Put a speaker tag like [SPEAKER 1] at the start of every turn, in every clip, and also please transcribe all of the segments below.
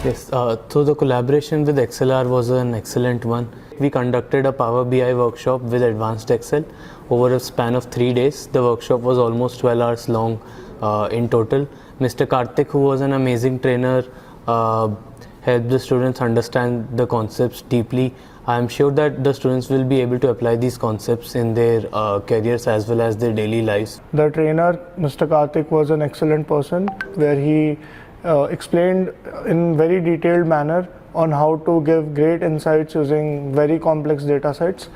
[SPEAKER 1] Yes, so the collaboration with XLR was an excellent one. We conducted a Power BI workshop with Advanced Excel over a span of 3 days. The workshop was almost 12 hours long in total. Mr. Karthik, who was an amazing trainer, helped the students understand the concepts deeply. I am sure that the students will be able to apply these concepts in their careers as well as their daily lives.
[SPEAKER 2] The trainer, Mr. Karthik, was an excellent person where he explained in very detailed manner on how to give great insights using very complex data sets.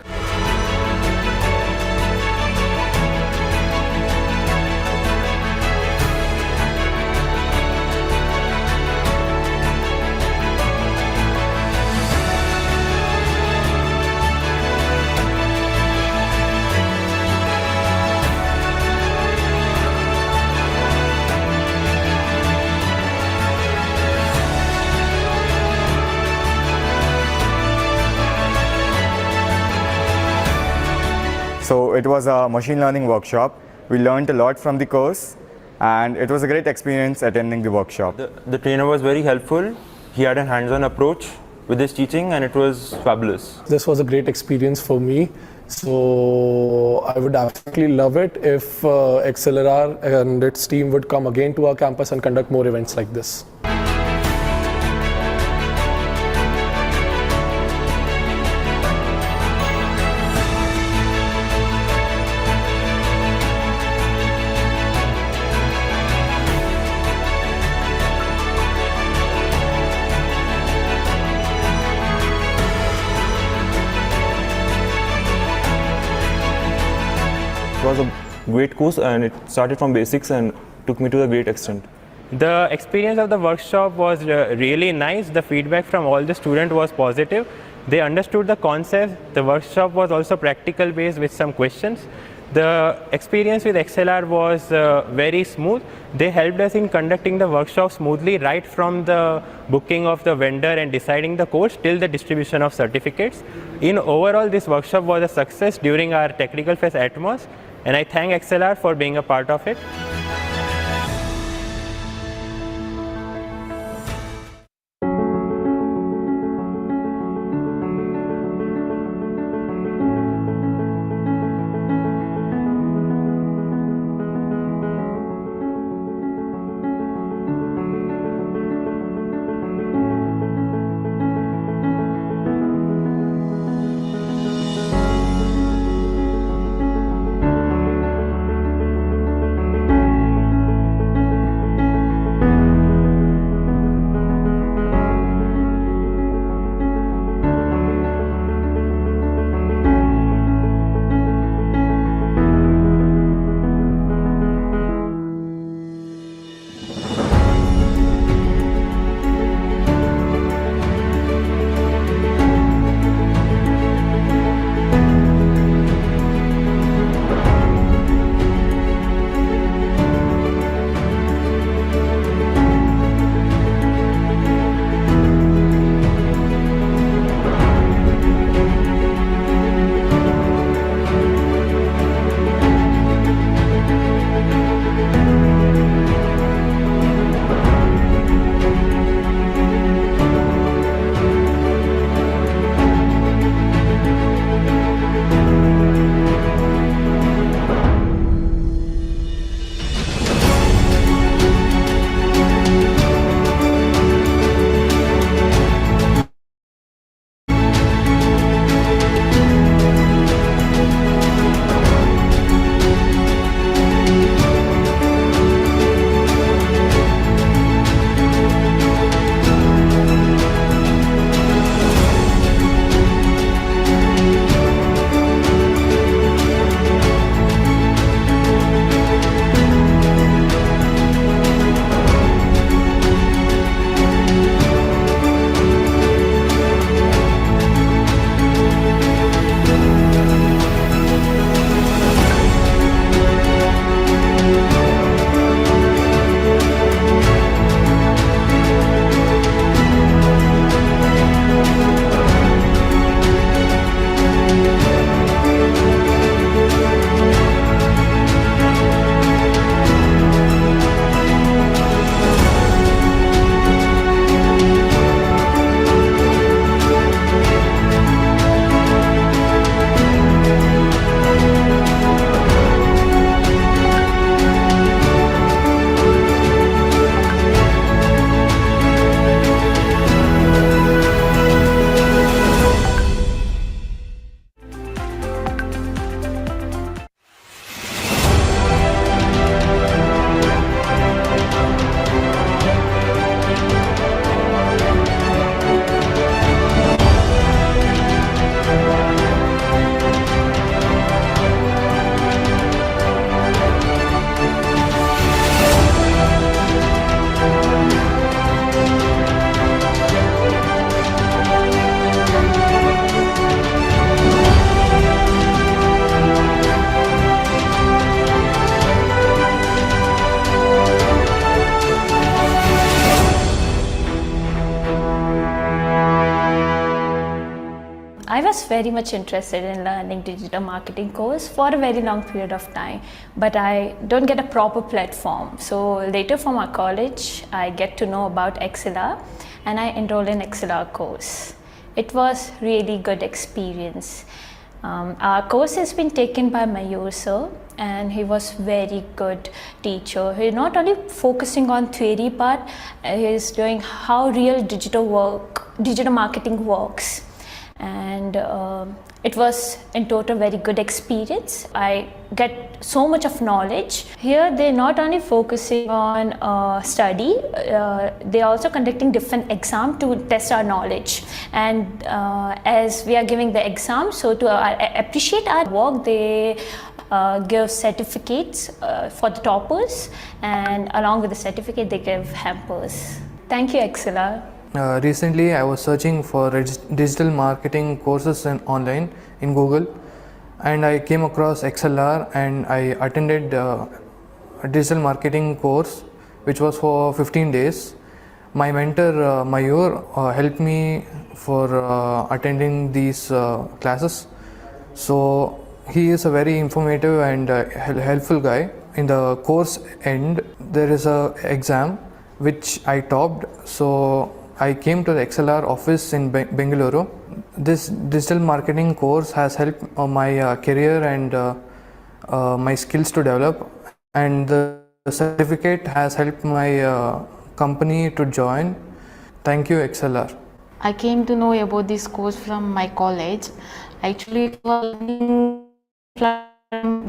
[SPEAKER 3] So it was a machine learning workshop. We learned a lot from the course and it was a great experience attending the workshop.
[SPEAKER 4] The trainer was very helpful. He had a hands-on approach with his teaching and it was fabulous.
[SPEAKER 5] This was a great experience for me. So I would absolutely love it if XLR and its team would come again to our campus and conduct more events like this.
[SPEAKER 4] It was a great course and it started from basics and took me to a great extent.
[SPEAKER 6] The experience of the workshop was really nice. The feedback from all the students was positive. They understood the concept. The workshop was also practical based with some questions. The experience with XLR was very smooth. They helped us in conducting the workshop smoothly right from the booking of the vendor and deciding the course till the distribution of certificates. In overall, this workshop was a success during our Technical Fest Atmos, and I thank XLR for being a part of it.
[SPEAKER 7] very much interested in learning digital marketing course for a very long period of time, but I don't get a proper platform. So later for my college, I get to know about XLR and I enroll in XLR course. It was really good experience. Our course has been taken by Mayur sir, and he was very good teacher. He not only focusing on theory part, he's doing how real digital marketing works, and it was in total very good experience. I get so much of knowledge. Here they not only focusing on study, they are also conducting different exam to test our knowledge, and as we are giving the exam, so to appreciate our work, they give certificates for the toppers, and along with the certificate they give hampers. Thank you, XLR.
[SPEAKER 8] Recently, I was searching for digital marketing courses online in Google, and I came across XLR, and I attended a digital marketing course which was for 15 days. My mentor Mayur helped me for attending these classes. So he is a very informative and helpful guy. In the course end, there is a exam which I topped. So I came to the XLR office in Bengaluru. This digital marketing course has helped my career and my skills to develop, and the certificate has helped my company to join. Thank you, XLR.
[SPEAKER 9] I came to know about this course from my college. Actually, it was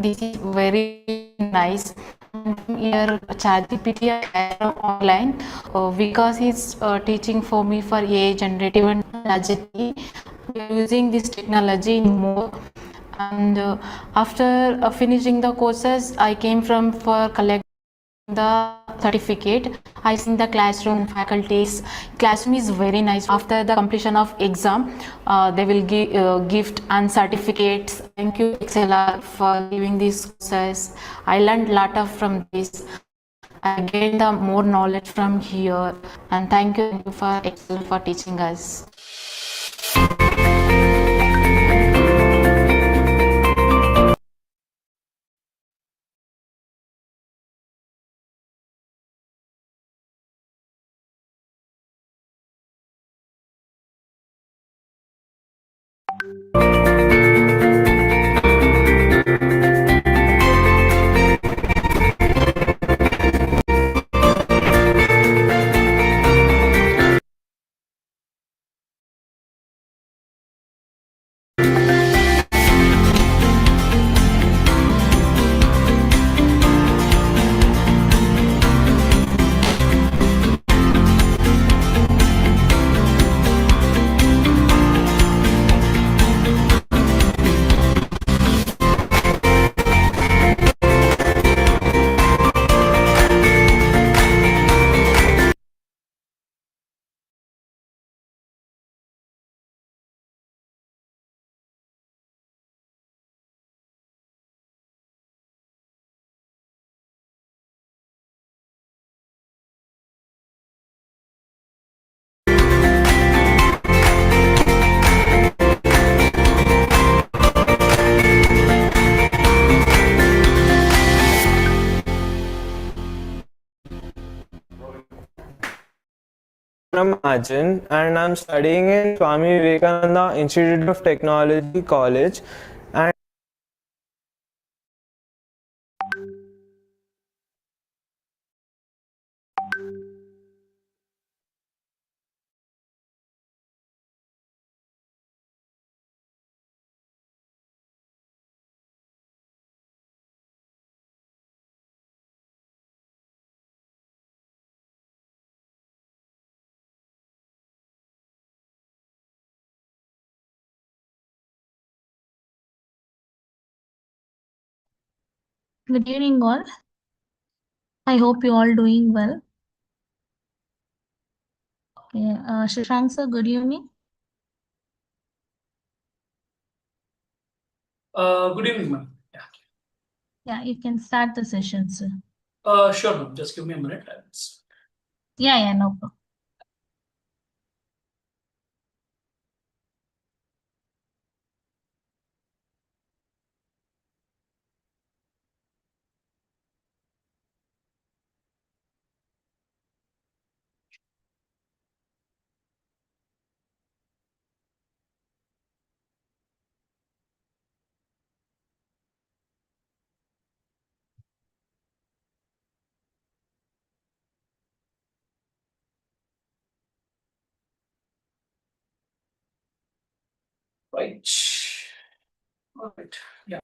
[SPEAKER 9] this is very nice. Here, ChatGPT online because he's teaching for me for AI generative and agility. We are using this technology more. And after finishing the courses, I came for collect the certificate. I seen the classroom faculties. Classroom is very nice. After the completion of exam, they will give gift and certificates. Thank you, XLR, for giving these courses. I learned a lot from this. I gained the more knowledge from here, and thank you for XLR for teaching us.
[SPEAKER 10] I'm Arjun, and I'm studying in Swami Vivekananda Institute of Technology College. And
[SPEAKER 11] Good evening, all. I hope you all doing well. Okay, Shashank sir, good evening.
[SPEAKER 12] Good evening, ma'am.
[SPEAKER 11] Yeah, you can start the session, sir.
[SPEAKER 12] Sure, ma'am. Just give me a minute.
[SPEAKER 11] Yeah, no problem. .
[SPEAKER 12] Right. All right. Yeah.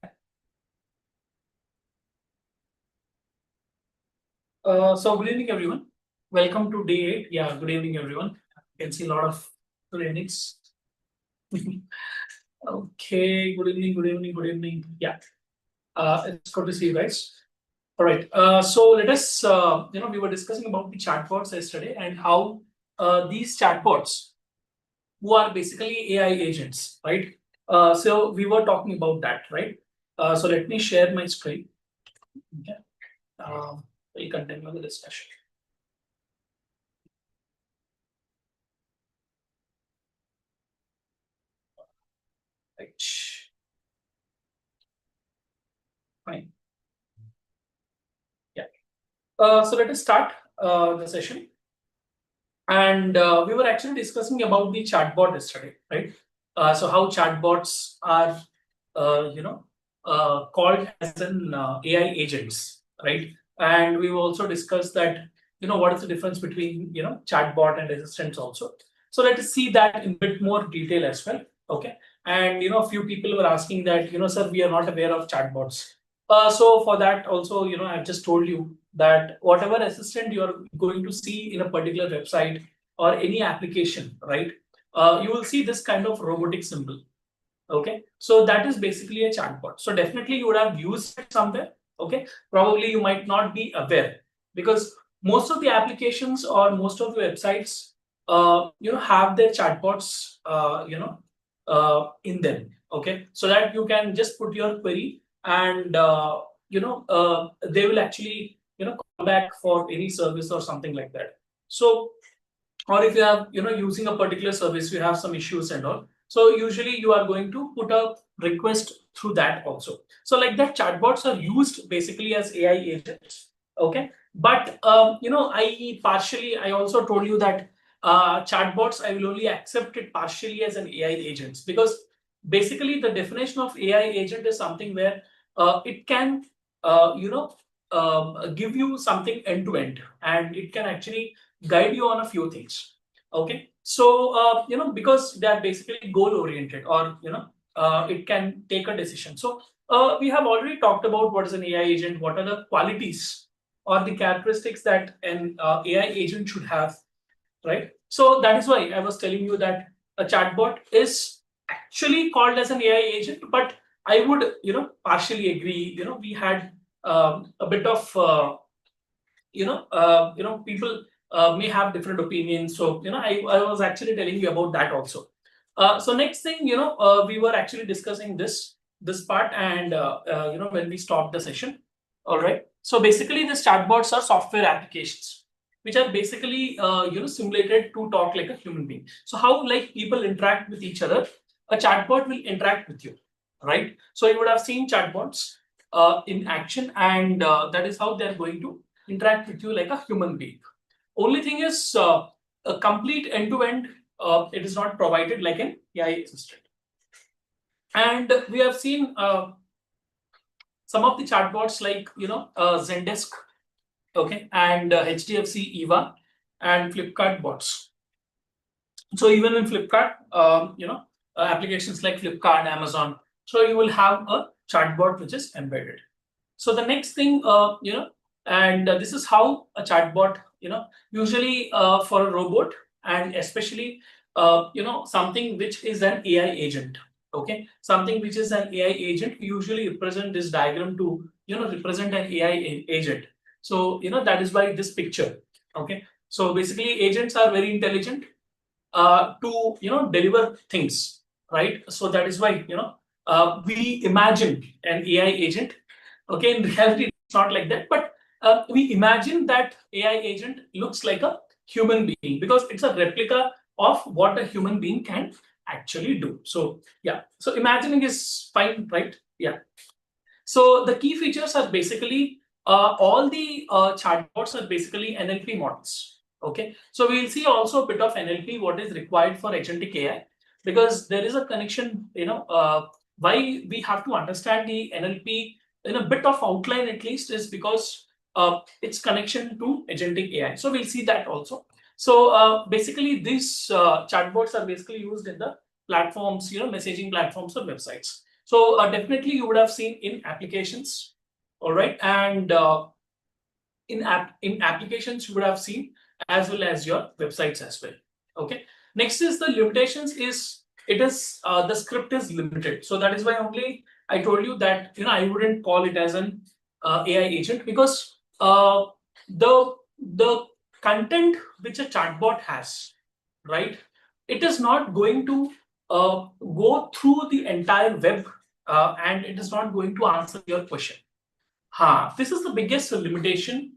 [SPEAKER 12] So good evening, everyone. Welcome to day 8. Yeah, good evening, everyone. You can see a lot of good evenings. Okay, good evening, good evening, good evening. Yeah, it's good to see you guys. All right. So let us, we were discussing about the chatbots yesterday and how these chatbots, who are basically AI agents, right? So we were talking about that, right? So let me share my screen. Okay. We'll continue the discussion. Right. Fine. Yeah. So let us start the session. And we were actually discussing about the chatbot yesterday, right? So how chatbots are, called as an AI agents, right? And we've also discussed that, what is the difference between, chatbot and assistants also. So let us see that in a bit more detail as well, okay? And, a few people were asking that, sir, we are not aware of chatbots. So for that also, I've just told you that whatever assistant you're going to see in a particular website or any application, right? You will see this kind of robotic symbol. Okay, so that is basically a chatbot. So definitely you would have used it somewhere. Okay, probably you might not be aware because most of the applications or most of the websites, have their chatbots, in them. Okay, so that you can just put your query and they will actually call back for any service or something like that. So, or if you have using a particular service, you have some issues and all, so usually you are going to put a request through that also. So like that, chatbots are used basically as AI agents. Okay, but I also told you that chatbots, I will only accept it partially as an AI agents, because basically the definition of AI agent is something where it can give you something end to end, and it can actually guide you on a few things. Okay, so because they are basically goal oriented, or it can take a decision. So we have already talked about what is an AI agent, what are the qualities or the characteristics that an AI agent should have, right? So that is why I was telling you that a chatbot is actually called as an AI agent, but I would partially agree. We had a bit of people may have different opinions. So I was actually telling you about that also. So next thing, we were actually discussing this part, and when we stopped the session. All right. So basically, these chatbots are software applications which are basically simulated to talk like a human being. So how like people interact with each other, a chatbot will interact with you, right? So you would have seen chatbots in action, and that is how they're going to interact with you like a human being. Only thing is, a complete end-to-end, it is not provided like an AI assistant. And we have seen some of the chatbots like Zendesk, okay, and HDFC Eva and Flipkart bots. So even in Flipkart, applications like Flipkart, Amazon, so you will have a chatbot which is embedded. So the next thing, and this is how a chatbot, usually for a robot, and especially, something which is an AI agent. Okay, something which is an AI agent, we usually represent this diagram to, represent an AI agent. So, that is why this picture. Okay, so basically, agents are very intelligent to, deliver things, right? So that is why, we imagine an AI agent. Okay, in reality, it's not like that, but we imagine that AI agent looks like a human being because it's a replica of what a human being can actually do. So yeah, so imagining is fine, right? Yeah. So the key features are basically all the chatbots are basically NLP models. Okay, so we'll see also a bit of NLP, what is required for agentic AI, because there is a connection. Why we have to understand the NLP in a bit of outline at least is because its connection to agentic AI. So we'll see that also. So basically, these chatbots are basically used in the platforms, messaging platforms or websites. So definitely you would have seen in applications, all right, and in applications you would have seen as well as your websites as well. Okay. Next is the limitations is the script is limited. So that is why only I told you that I wouldn't call it as an AI agent, because the content which a chatbot has, right? It is not going to go through the entire web, and it is not going to answer your question. This is the biggest limitation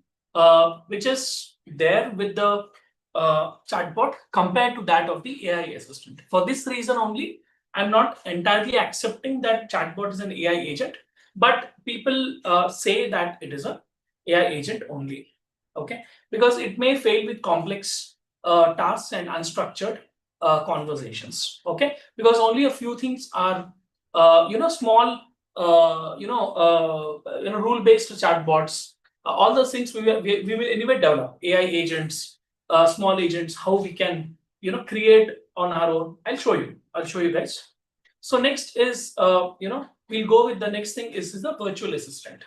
[SPEAKER 12] which is there with the chatbot compared to that of the AI assistant. For this reason only, I'm not entirely accepting that chatbot is an AI agent, but people say that it is an AI agent only. Okay, because it may fail with complex tasks and unstructured conversations. Okay, because only a few things are small rule-based chatbots. All those things we will anyway develop. AI agents, small agents, how we can create on our own. I'll show you guys. So next is we'll go with the next thing is the virtual assistant.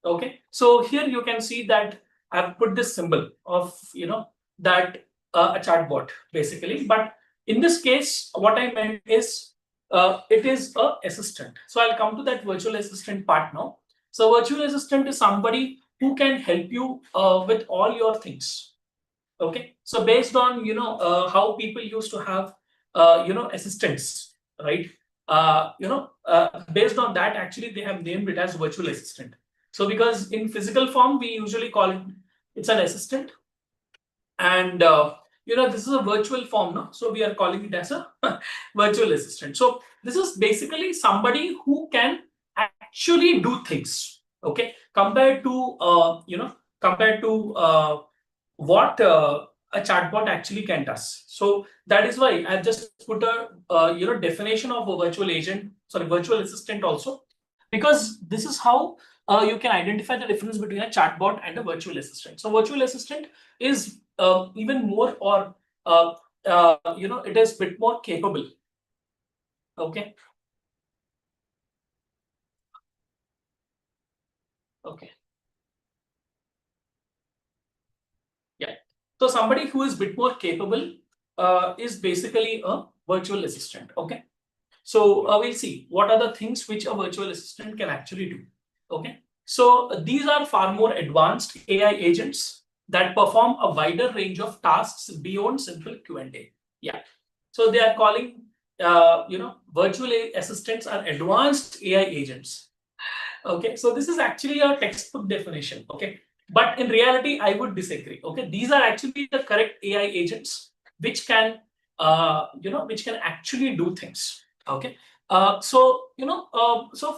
[SPEAKER 12] Okay, so here you can see that I've put this symbol of that a chatbot basically, but in this case what I meant is it is a assistant. So I'll come to that virtual assistant part now. So virtual assistant is somebody who can help you with all your things. Okay, so based on how people used to have assistants, right? Based on that, actually they have named it as virtual assistant. So because in physical form we usually call it's an assistant, and this is a virtual form now, so we are calling it as a virtual assistant. So this is basically somebody who can actually do things, okay, compared to what a chatbot actually can do. So that is why I've just put a definition of a virtual assistant also, because this is how you can identify the difference between a chatbot and a virtual assistant. So virtual assistant is even more, or it is a bit more capable. Okay. Okay. Yeah. So somebody who is a bit more capable is basically a virtual assistant. Okay. So we'll see what are the things which a virtual assistant can actually do. Okay. So these are far more advanced AI agents that perform a wider range of tasks beyond simple Q&A. Yeah. So they are calling, virtual assistants are advanced AI agents. Okay. So this is actually a textbook definition. Okay. But in reality, I would disagree. Okay. These are actually the correct AI agents which can, which can actually do things. Okay. So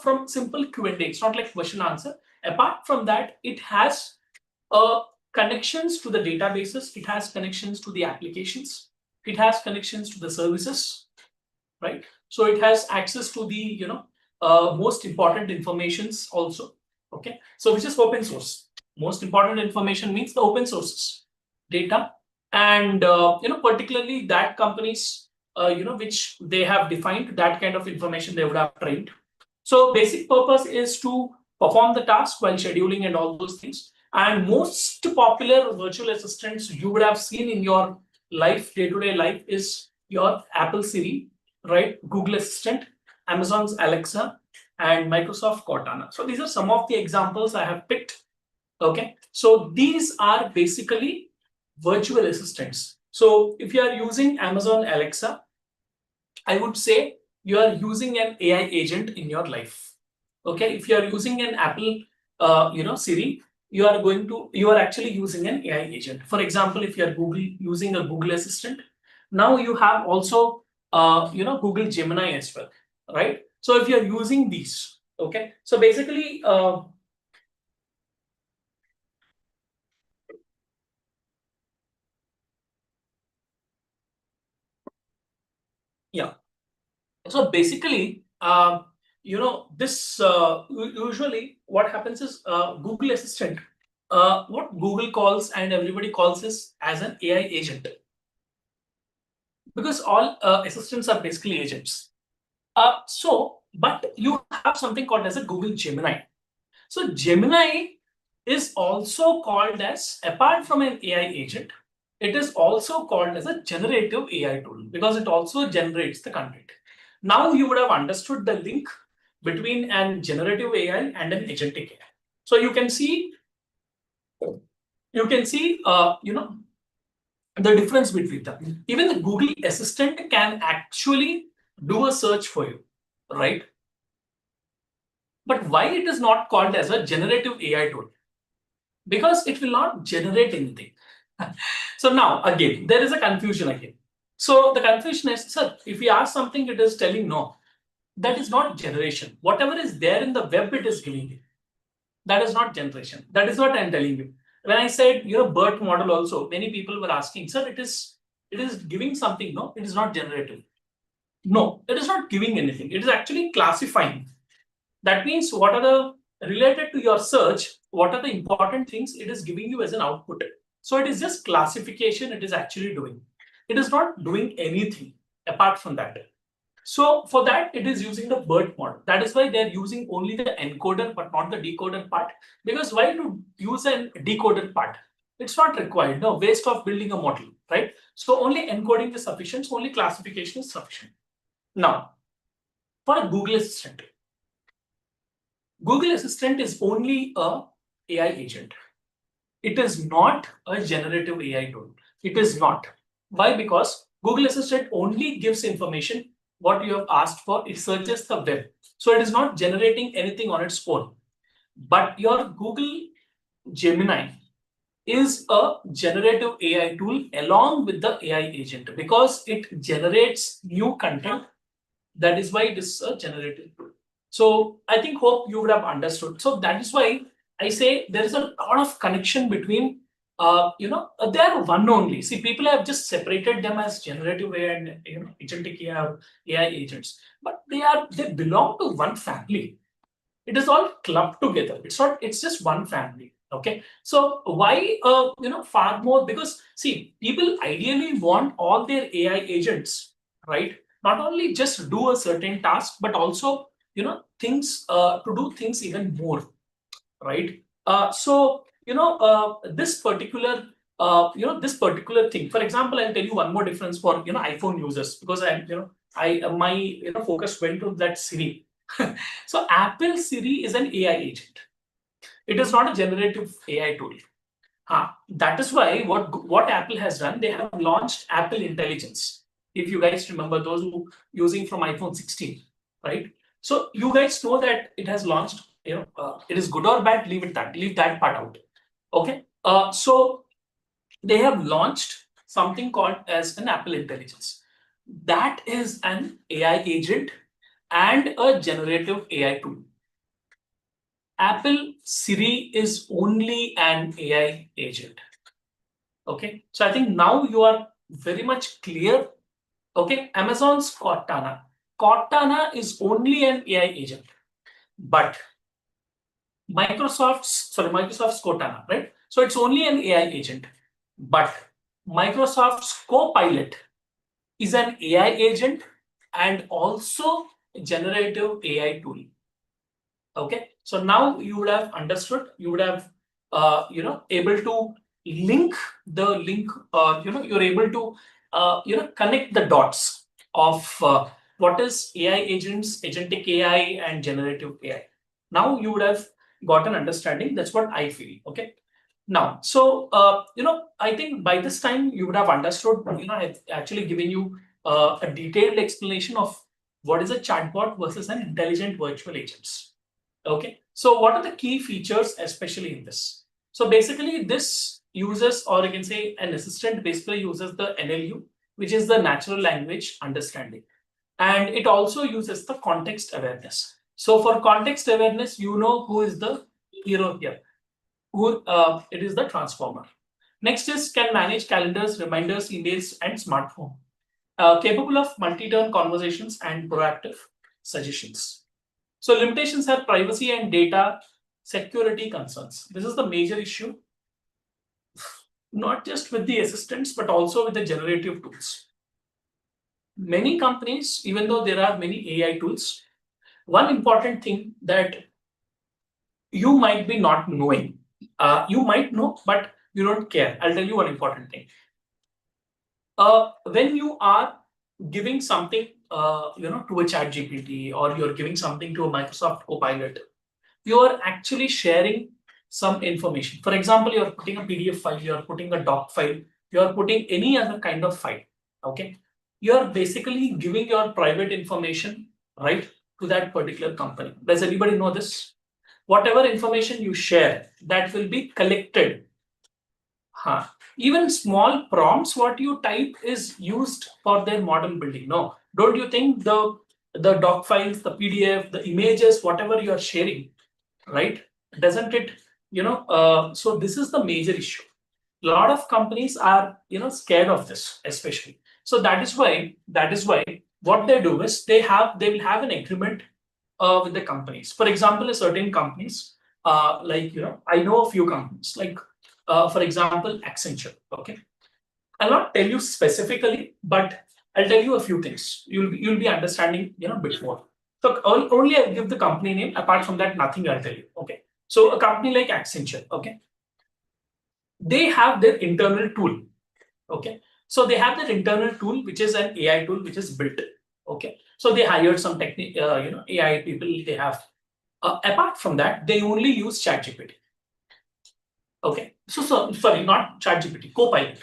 [SPEAKER 12] from simple Q&A, it's not like question answer. Apart from that, it has connections to the databases. It has connections to the applications. It has connections to the services, right? So it has access to the most important informations also. Okay. So which is open source. Most important information means the open sources data, and particularly that companies which they have defined that kind of information they would have trained. So basic purpose is to perform the task while scheduling and all those things. And most popular virtual assistants you would have seen in your life, day-to-day life, is your Apple Siri, right? Google Assistant, Amazon's Alexa, and Microsoft Cortana. So these are some of the examples I have picked. Okay, so these are basically virtual assistants. So if you are using Amazon Alexa, I would say you are using an AI agent in your life. Okay, if you are using an Apple, Siri, you are actually using an AI agent. For example, if you are using a Google Assistant, now you have also Google Gemini as well, right? So if you are using these, okay, so basically yeah. So basically, this usually what happens is Google Assistant, what Google calls and everybody calls is as an AI agent. because all assistants are basically agents. But you have something called as a Google Gemini. So Gemini is also called as, apart from an AI agent, it is also called as a generative AI tool because it also generates the content. Now you would have understood the link between an generative AI and an agentic AI. So you can see, the difference between them. Even the Google Assistant can actually do a search for you, right? But why it is not called as a generative AI tool? Because it will not generate anything. So now again, there is a confusion again. So the confusion is, sir, if we ask something, it is telling no. That is not generation. Whatever is there in the web, it is giving you. That is not generation. That is what I'm telling you. When I said BERT model also, many people were asking, sir, it is giving something. No, it is not generative. No, it is not giving anything. It is actually classifying. That means what are the related to your search, what are the important things it is giving you as an output. So it is just classification it is actually doing. It is not doing anything apart from that. So for that, it is using the BERT model. That is why they're using only the encoder, but not the decoder part. Because why to use a decoder part? It's not required. No waste of building a model, right? So only encoding is sufficient. So only classification is sufficient. Now, for a Google Assistant, Google Assistant is only a AI agent. It is not a generative AI tool. It is not. Why? Because Google Assistant only gives information what you have asked for. It searches the web. So it is not generating anything on its own. But your Google Gemini is a generative AI tool along with the AI agent because it generates new content. That is why it is a generative tool. So I hope you would have understood. So that is why I say there is a lot of connection between, they are one only. See, people have just separated them as generative AI and agentic AI or AI agents, but they belong to one family. It is all clubbed together. It's not. It's just one family. Okay. So why far more? Because see, people ideally want all their AI agents, right? Not only just do a certain task, but also things to do things even more, right? This particular this particular thing. For example, I'll tell you one more difference for iPhone users because my focus went to that Siri. So Apple Siri is an AI agent. It is not a generative AI tool. That is why what Apple has done, they have launched Apple Intelligence. If you guys remember, those who using from iPhone 16, right? So you guys know that it has launched. It is good or bad. Leave that part out. Okay. So they have launched something called as an Apple Intelligence. That is an AI agent and a generative AI tool. Apple Siri is only an AI agent. Okay, so I think now you are very much clear. Okay, Amazon's Cortana. Cortana is only an AI agent, but Microsoft's Cortana, right? So it's only an AI agent, but Microsoft's Copilot is an AI agent and also a generative AI tool. Okay, so now you would have understood. You would have able to link the link. You're able to connect the dots of what is AI agents, agentic AI, and generative AI. Now you would have got an understanding. That's what I feel. Okay. Now, so I think by this time you would have understood. I've actually given you a detailed explanation of what is a chatbot versus an intelligent virtual agents. Okay, so what are the key features, especially in this? So basically, this uses, or you can say an assistant basically uses the NLU, which is the natural language understanding. And it also uses the context awareness. So for context awareness, you know who is the hero here. It is the transformer. Next is can manage calendars, reminders, emails, and smartphone. Capable of multi-turn conversations and proactive suggestions. So limitations are privacy and data security concerns. This is the major issue, not just with the assistants, but also with the generative tools. many companies, even though there are many AI tools, one important thing that you might be not knowing, you might know, but you don't care. I'll tell you one important thing. When you are giving something, to a chat GPT, or you're giving something to a Microsoft Copilot, you are actually sharing some information. For example, you're putting a PDF file, you're putting a doc file, you're putting any other kind of file. Okay. You're basically giving your private information, right, to that particular company. Does anybody know this? Whatever information you share, that will be collected. Huh. Even small prompts, what you type is used for their model building. No, don't you think the doc files, the PDF, the images, whatever you are sharing, right? Doesn't it, so this is the major issue. A lot of companies are, scared of this, especially. So that is why what they do is they will have an agreement with the companies. For example, a certain companies, I know a few companies, like for example, Accenture. Okay, I'll not tell you specifically, but I'll tell you a few things. You'll be understanding, a bit more. So only I'll give the company name. Apart from that, nothing I'll tell you. Okay. So a company like Accenture, okay, they have their internal tool. Okay. So they have their internal tool, which is an AI tool, which is built. Okay. So they hired some AI people. They have. Apart from that, they only use ChatGPT. Okay. So sorry, not ChatGPT, Copilot.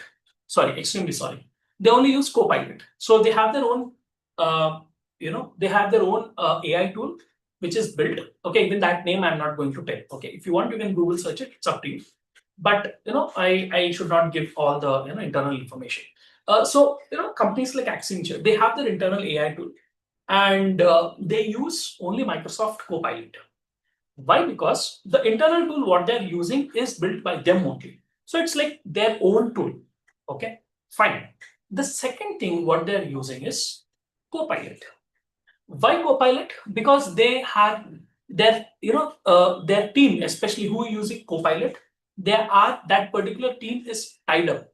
[SPEAKER 12] Sorry, extremely sorry. They only use Copilot. So they have their own, AI tool which is built. Okay, even that name I'm not going to tell. Okay, if you want, you can Google search it. It's up to you. But I should not give all the internal information. So companies like Accenture, they have their internal AI tool, and they use only Microsoft Copilot. Why? Because the internal tool what they're using is built by them only. So it's like their own tool. Okay, fine. The second thing what they're using is Copilot. Why Copilot? Because they have their team, especially who are using Copilot, that particular team is tied up.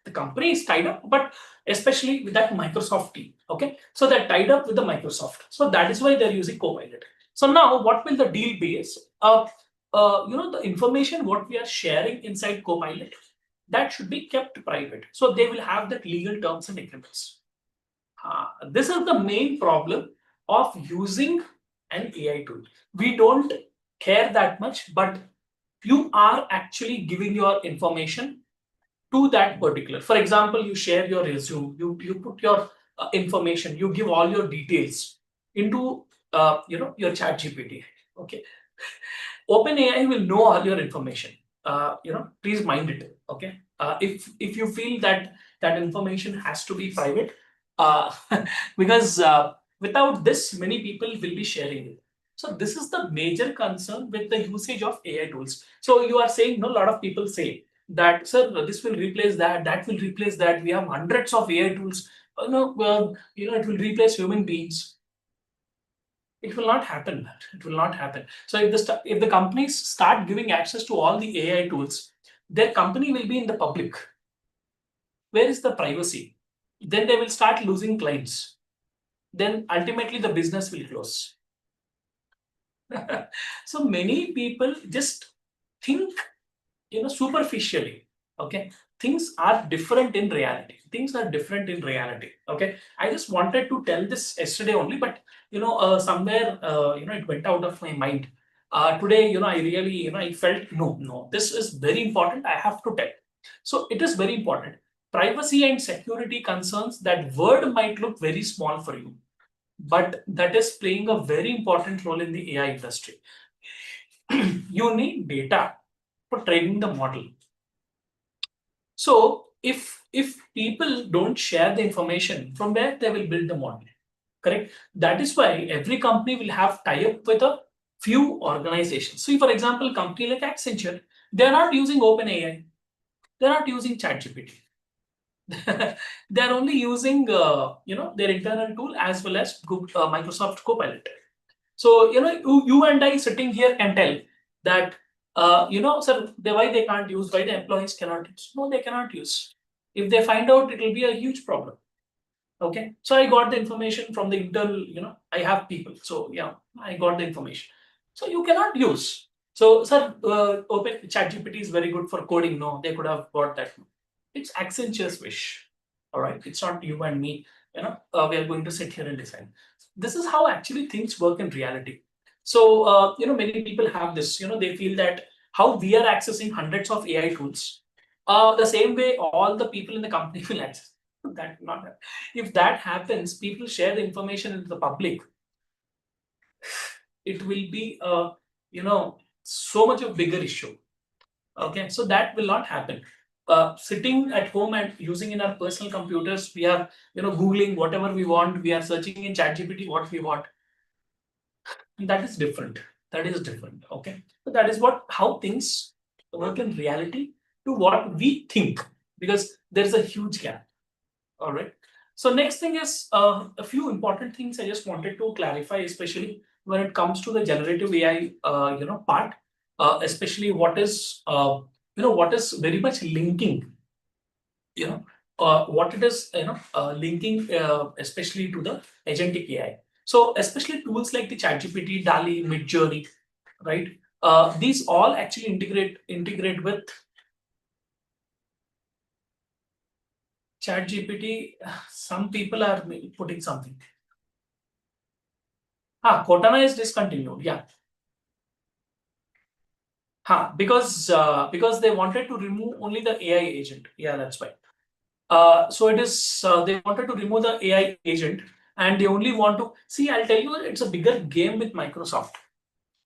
[SPEAKER 12] The company is tied up, but especially with that Microsoft team. Okay, so they're tied up with the Microsoft. So that is why they're using Copilot. So now, what will the deal be? Is the information what we are sharing inside Copilot, that should be kept private. So they will have that legal terms and agreements. This is the main problem of using an AI tool. We don't care that much, but you are actually giving your information to that particular. For example, you share your resume, you put your information, you give all your details into your chat GPT. Okay. OpenAI will know all your information. Please mind it. Okay. If you feel that that information has to be private, because without this, many people will be sharing it. So this is the major concern with the usage of AI tools. So you are saying, no, a lot of people say that, sir, this will replace that, that will replace that. We have hundreds of AI tools. It will replace human beings. It will not happen. It will not happen. So if the companies start giving access to all the AI tools, their company will be in the public. Where is the privacy? Then they will start losing clients. Then ultimately the business will close. So many people just think, superficially. Okay, things are different in reality. Things are different in reality. Okay, I just wanted to tell this yesterday only, but somewhere it went out of my mind. Today, I really, I felt no, this is very important. I have to tell. So it is very important. Privacy and security concerns, that word might look very small for you, but that is playing a very important role in the AI industry. You need data for training the model. So if people don't share the information, from where they will build the model, correct? That is why every company will have tie-up with a few organizations. So, for example, a company like Accenture, they're not using OpenAI, they're not using ChatGPT. They're only using their internal tool as well as Google, Microsoft Copilot. So you and I sitting here can tell that sir, why they can't use, why the employees cannot use. No, they cannot use. If they find out, it will be a huge problem. Okay, so I got the information from the internal, I have people. So yeah, I got the information. So you cannot use. So sir, open ChatGPT is very good for coding. No, they could have got that. It's Accenture's wish. All right, it's not you and me. We are going to sit here and decide. This is how actually things work in reality. So many people have this. They feel that how we are accessing hundreds of AI tools, the same way all the people in the company will access. That not if that happens, people share the information into the public. It will be so much of bigger issue. Okay, so that will not happen. Sitting at home and using in our personal computers, we are googling whatever we want. We are searching in ChatGPT what we want. That is different. That is different. Okay, so that is how things work in reality to what we think, because there is a huge gap. All right. So next thing is a few important things I just wanted to clarify, especially when it comes to the generative AI, part, especially what is very much linking, what it is, linking, especially to the agentic AI. So especially tools like the ChatGPT, DALI, Midjourney, right? These all actually integrate with ChatGPT. Some people are putting something. Cortana is discontinued. Yeah. Because they wanted to remove only the AI agent. Yeah, that's why. So it is they wanted to remove the AI agent, and they only want to see. I'll tell you, it's a bigger game with Microsoft.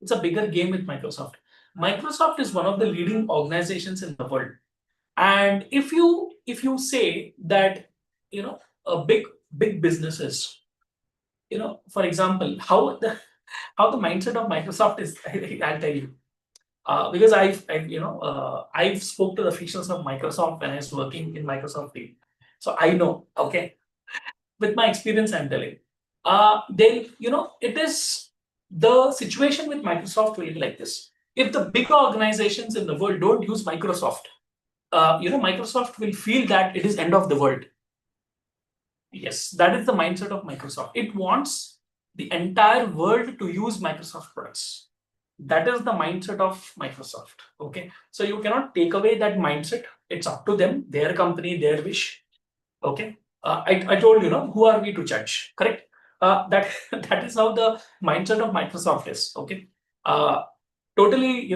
[SPEAKER 12] It's a bigger game with Microsoft. Microsoft is one of the leading organizations in the world, and if you say that a big businesses, for example, how the mindset of Microsoft is, I'll tell you. Because I've spoke to the officials of Microsoft when I was working in Microsoft team, so I know. Okay, with my experience, I'm telling. It is the situation with Microsoft will be like this. If the big organizations in the world don't use Microsoft, Microsoft will feel that it is end of the world. Yes, that is the mindset of Microsoft. It wants the entire world to use Microsoft products. That is the mindset of Microsoft. Okay, so you cannot take away that mindset. It's up to them, their company, their wish. Okay, I told who are we to judge? Correct. That that is how the mindset of Microsoft is. Okay, totally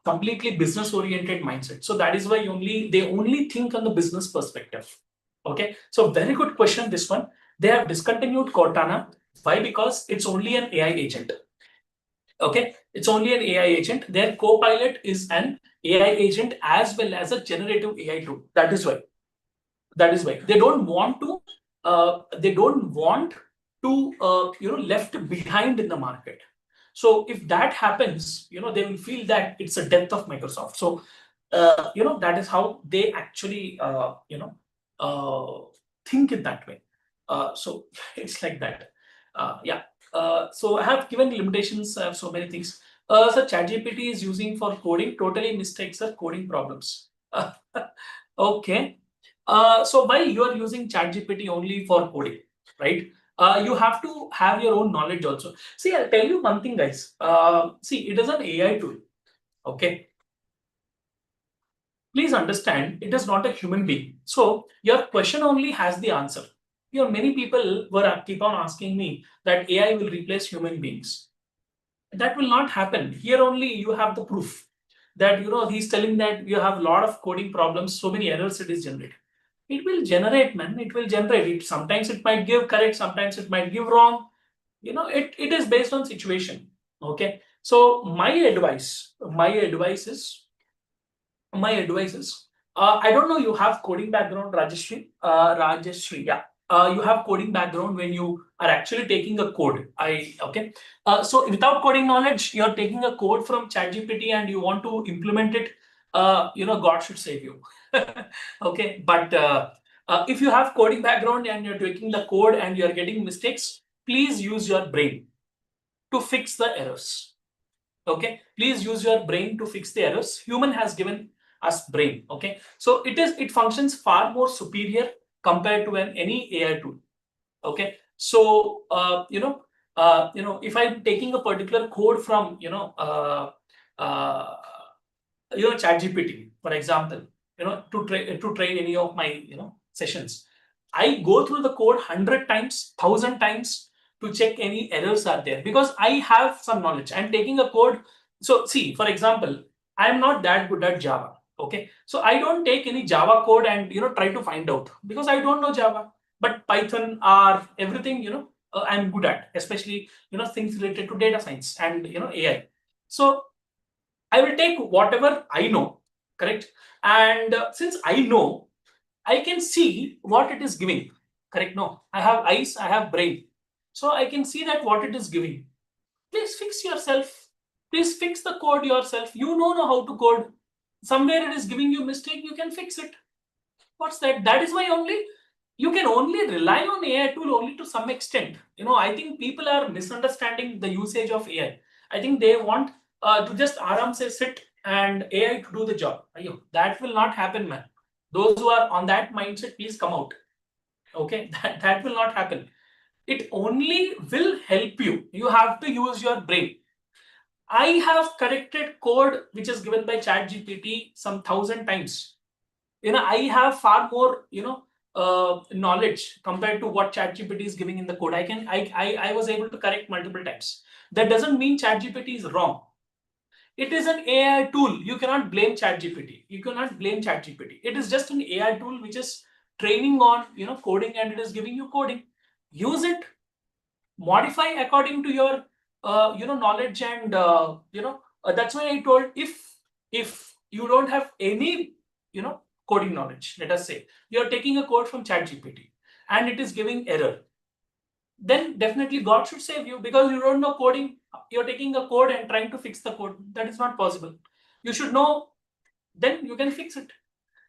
[SPEAKER 12] completely business oriented mindset. So that is why they only think on the business perspective. Okay, so very good question, this one. They have discontinued Cortana. Why? Because it's only an AI agent. Okay, it's only an AI agent. Their co-pilot is an AI agent as well as a generative AI tool. That is why. That is why they don't want to. They don't want to. Left behind in the market. So if that happens, they will feel that it's a death of Microsoft. So that is how they actually think in that way. So it's like that. Yeah. So I have given limitations. I have so many things. So ChatGPT is using for coding. Totally mistakes are coding problems. Okay. So while you are using ChatGPT only for coding, right? You have to have your own knowledge also. See, I'll tell you one thing, guys. See, it is an AI tool. Okay. Please understand, it is not a human being. So your question only has the answer. Many people keep on asking me that AI will replace human beings. That will not happen. Here only you have the proof that he's telling that you have a lot of coding problems, so many errors it is generating. It will generate, man. It will generate it. Sometimes it might give correct, sometimes it might give wrong. It is based on situation. Okay. So my advice is, I don't know, you have coding background, Rajeshri. Rajeshri, yeah. You have coding background when you are actually taking a code. Okay. So without coding knowledge, you're taking a code from ChatGPT and you want to implement it. God should save you. Okay. But if you have coding background and you're taking the code and you're getting mistakes, please use your brain to fix the errors. Okay, please use your brain to fix the errors. Human has given us brain. Okay, so it functions far more superior compared to any AI tool. Okay, so if I'm taking a particular code from ChatGPT, for example, to train any of my sessions, I go through the code 100 times, 1,000 times to check any errors are there, because I have some knowledge. I'm taking a code. So see, for example, I'm not that good at Java. Okay, so I don't take any Java code and try to find out, because I don't know Java. But Python, R, everything I'm good at, especially things related to data science and AI. So I will take whatever I know, correct? And since I know, I can see what it is giving, correct? No, I have eyes, I have brain. So I can see that what it is giving. Please fix yourself. Please fix the code yourself. You know how to code. Somewhere it is giving you mistake, you can fix it. What's that? That is why only you can only rely on AI tool only to some extent. I think people are misunderstanding the usage of AI. I think they want to just aram se sit and AI to do the job. That will not happen, man. Those who are on that mindset, please come out. Okay, that will not happen. It only will help you. You have to use your brain. I have corrected code which is given by ChatGPT some 1,000 times. I have far more knowledge compared to what ChatGPT is giving in the code. I was able to correct multiple times. That doesn't mean ChatGPT is wrong. It is an AI tool. You cannot blame ChatGPT. You cannot blame ChatGPT. It is just an AI tool which is training on coding, and it is giving you coding. Use it, modify according to your knowledge, and that's why I told, if you don't have any coding knowledge, let us say you're taking a code from ChatGPT and it is giving error, then definitely God should save you, because you don't know coding. You're taking a code and trying to fix the code. That is not possible. You should know, then you can fix it.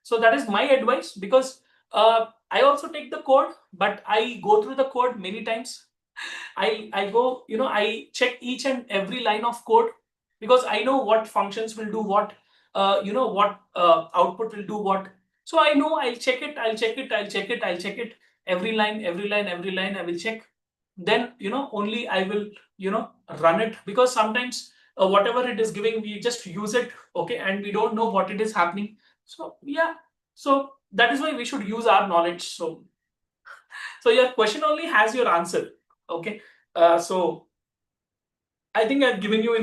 [SPEAKER 12] So that is my advice, because I also take the code, but I go through the code many times. I go, I check each and every line of code, because I know what functions will do what, what output will do what. So I know I'll check it, I'll check it, I'll check it, I'll check it. Every line, every line, every line I will check. Then, only I will, run it, because sometimes whatever it is giving, we just use it, okay, and we don't know what it is happening. So yeah, so that is why we should use our knowledge. So your question only has your answer. Okay, so I think I've given you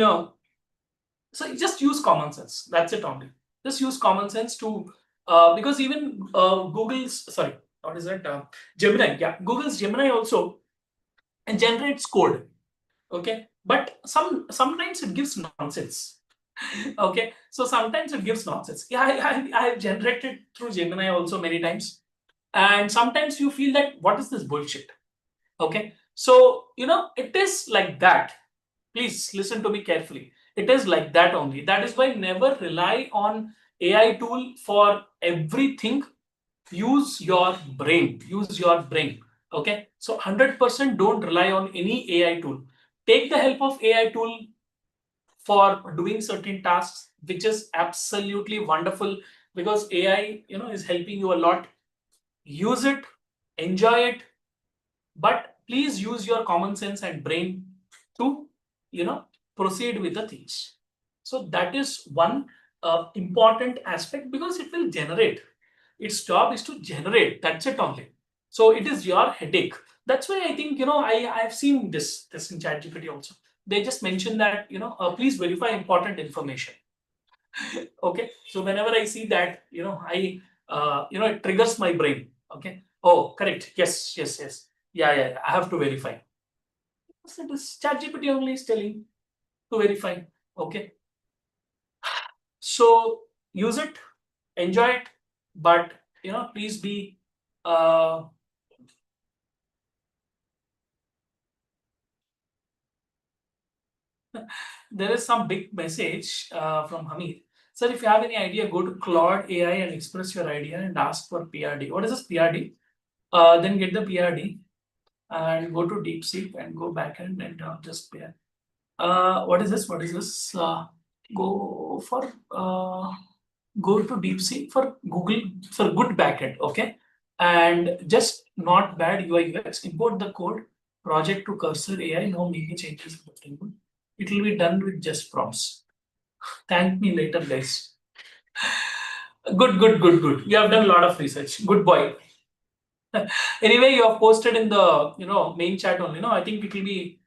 [SPEAKER 12] so you just use common sense. That's it only. Just use common sense to because even Google's, sorry, what is it? Gemini. Yeah, Google's Gemini also generates code. Okay, but sometimes it gives nonsense. Okay, so sometimes it gives nonsense. Yeah, I have generated through Gemini also many times, and sometimes you feel that what is this bullshit? Okay, so it is like that. Please listen to me carefully. It is like that only. That is why never rely on AI tool for everything. Use your brain. Use your brain. Okay, so 100% don't rely on any AI tool. Take the help of AI tool for doing certain tasks, which is absolutely wonderful, because AI is helping you a lot. Use it, enjoy it, but please use your common sense and brain to proceed with the things. So that is one important aspect, because it will generate. Its job is to generate. That's it only. So it is your headache. That's why I think I've seen this in ChatGPT also. They just mention that please verify important information. Okay, so whenever I see that, I it triggers my brain. Okay, oh correct, yes, yeah, I have to verify. So this ChatGPT only is telling to verify. Okay, so use it, enjoy it, but please be there is some big message from Hamid. Sir, if you have any idea, go to Claude AI and express your idea and ask for PRD. What is this PRD? Then get the PRD and go to DeepSeek and go back and just pair. What is this? What is this? Go for go to DeepSeek for Google for good backend. Okay, and just not bad UI UX. Import the code project to Cursor AI. No major changes in the framework. It will be done with just prompts. Thank me later, guys. Good. You have done a lot of research. Good boy. Anyway, you have posted in the main chat only. I think it will be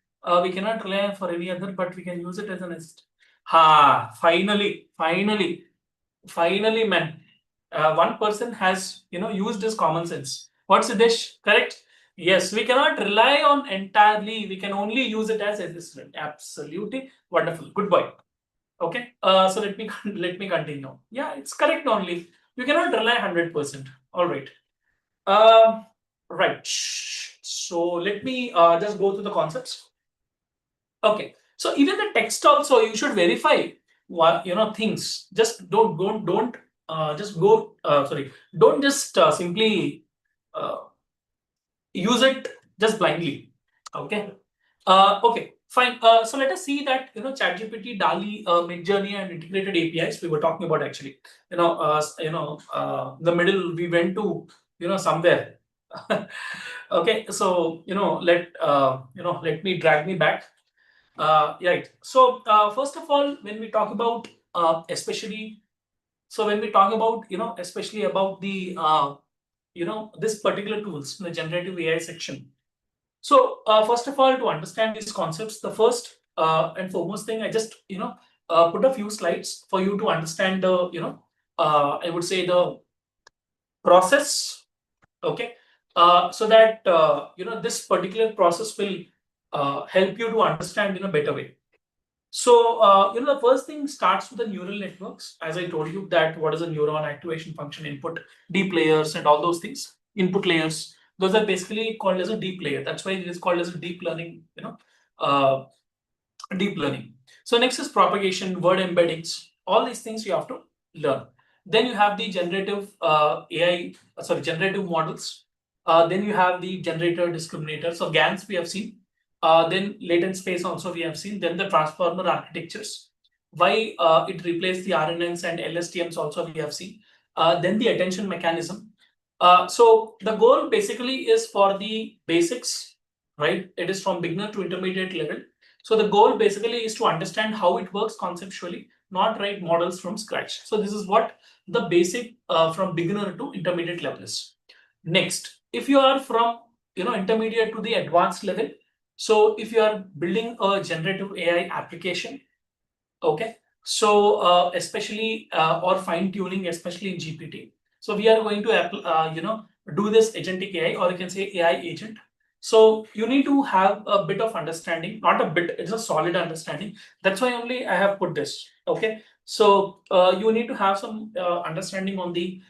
[SPEAKER 12] we cannot rely for any other, but we can use it as an assist. Finally, man. One person has used his common sense. What's the dish? Correct? Yes, we cannot rely on entirely. We can only use it as assistant. Absolutely wonderful. Good boy. Okay. So let me continue. Yeah, it's correct only. You cannot rely 100%. All right. Right. So let me just go through the concepts. Okay. So even the text also you should verify what things. Just don't just go. Sorry. Don't just simply use it just blindly. Okay. Okay. Fine. So let us see that ChatGPT, DALI, Midjourney, and integrated APIs we were talking about actually. The middle we went to somewhere. Okay. So let me drag me back. Right. So first of all, when we talk about especially the this particular tools in the generative AI section. So first of all, to understand these concepts, the first and foremost thing, I just put a few slides for you to understand the I would say the process. Okay, so that this particular process will help you to understand in a better way. So the first thing starts with the neural networks. As I told you that what is a neuron, activation function, input, deep layers, and all those things. Input layers. Those are basically called as a deep layer. That's why it is called as a deep learning. Deep learning. So next is propagation, word embeddings. All these things you have to learn. Then you have the generative generative models. Then you have the generator discriminator. So GANs we have seen. Then latent space also we have seen. Then the transformer architectures. Why it replaced the RNNs and LSTMs also we have seen. Then the attention mechanism. So the goal basically is for the basics, right? It is from beginner to intermediate level. So the goal basically is to understand how it works conceptually, not write models from scratch. So this is what the basic from beginner to intermediate level is. Next, if you are from intermediate to the advanced level, so if you are building a generative AI application, okay, so especially or fine tuning, especially in GPT. So we are going to do this agentic AI, or you can say AI agent. So you need to have a bit of understanding, not a bit, it's a solid understanding. That's why only I have put this. Okay, so you need to have some understanding on the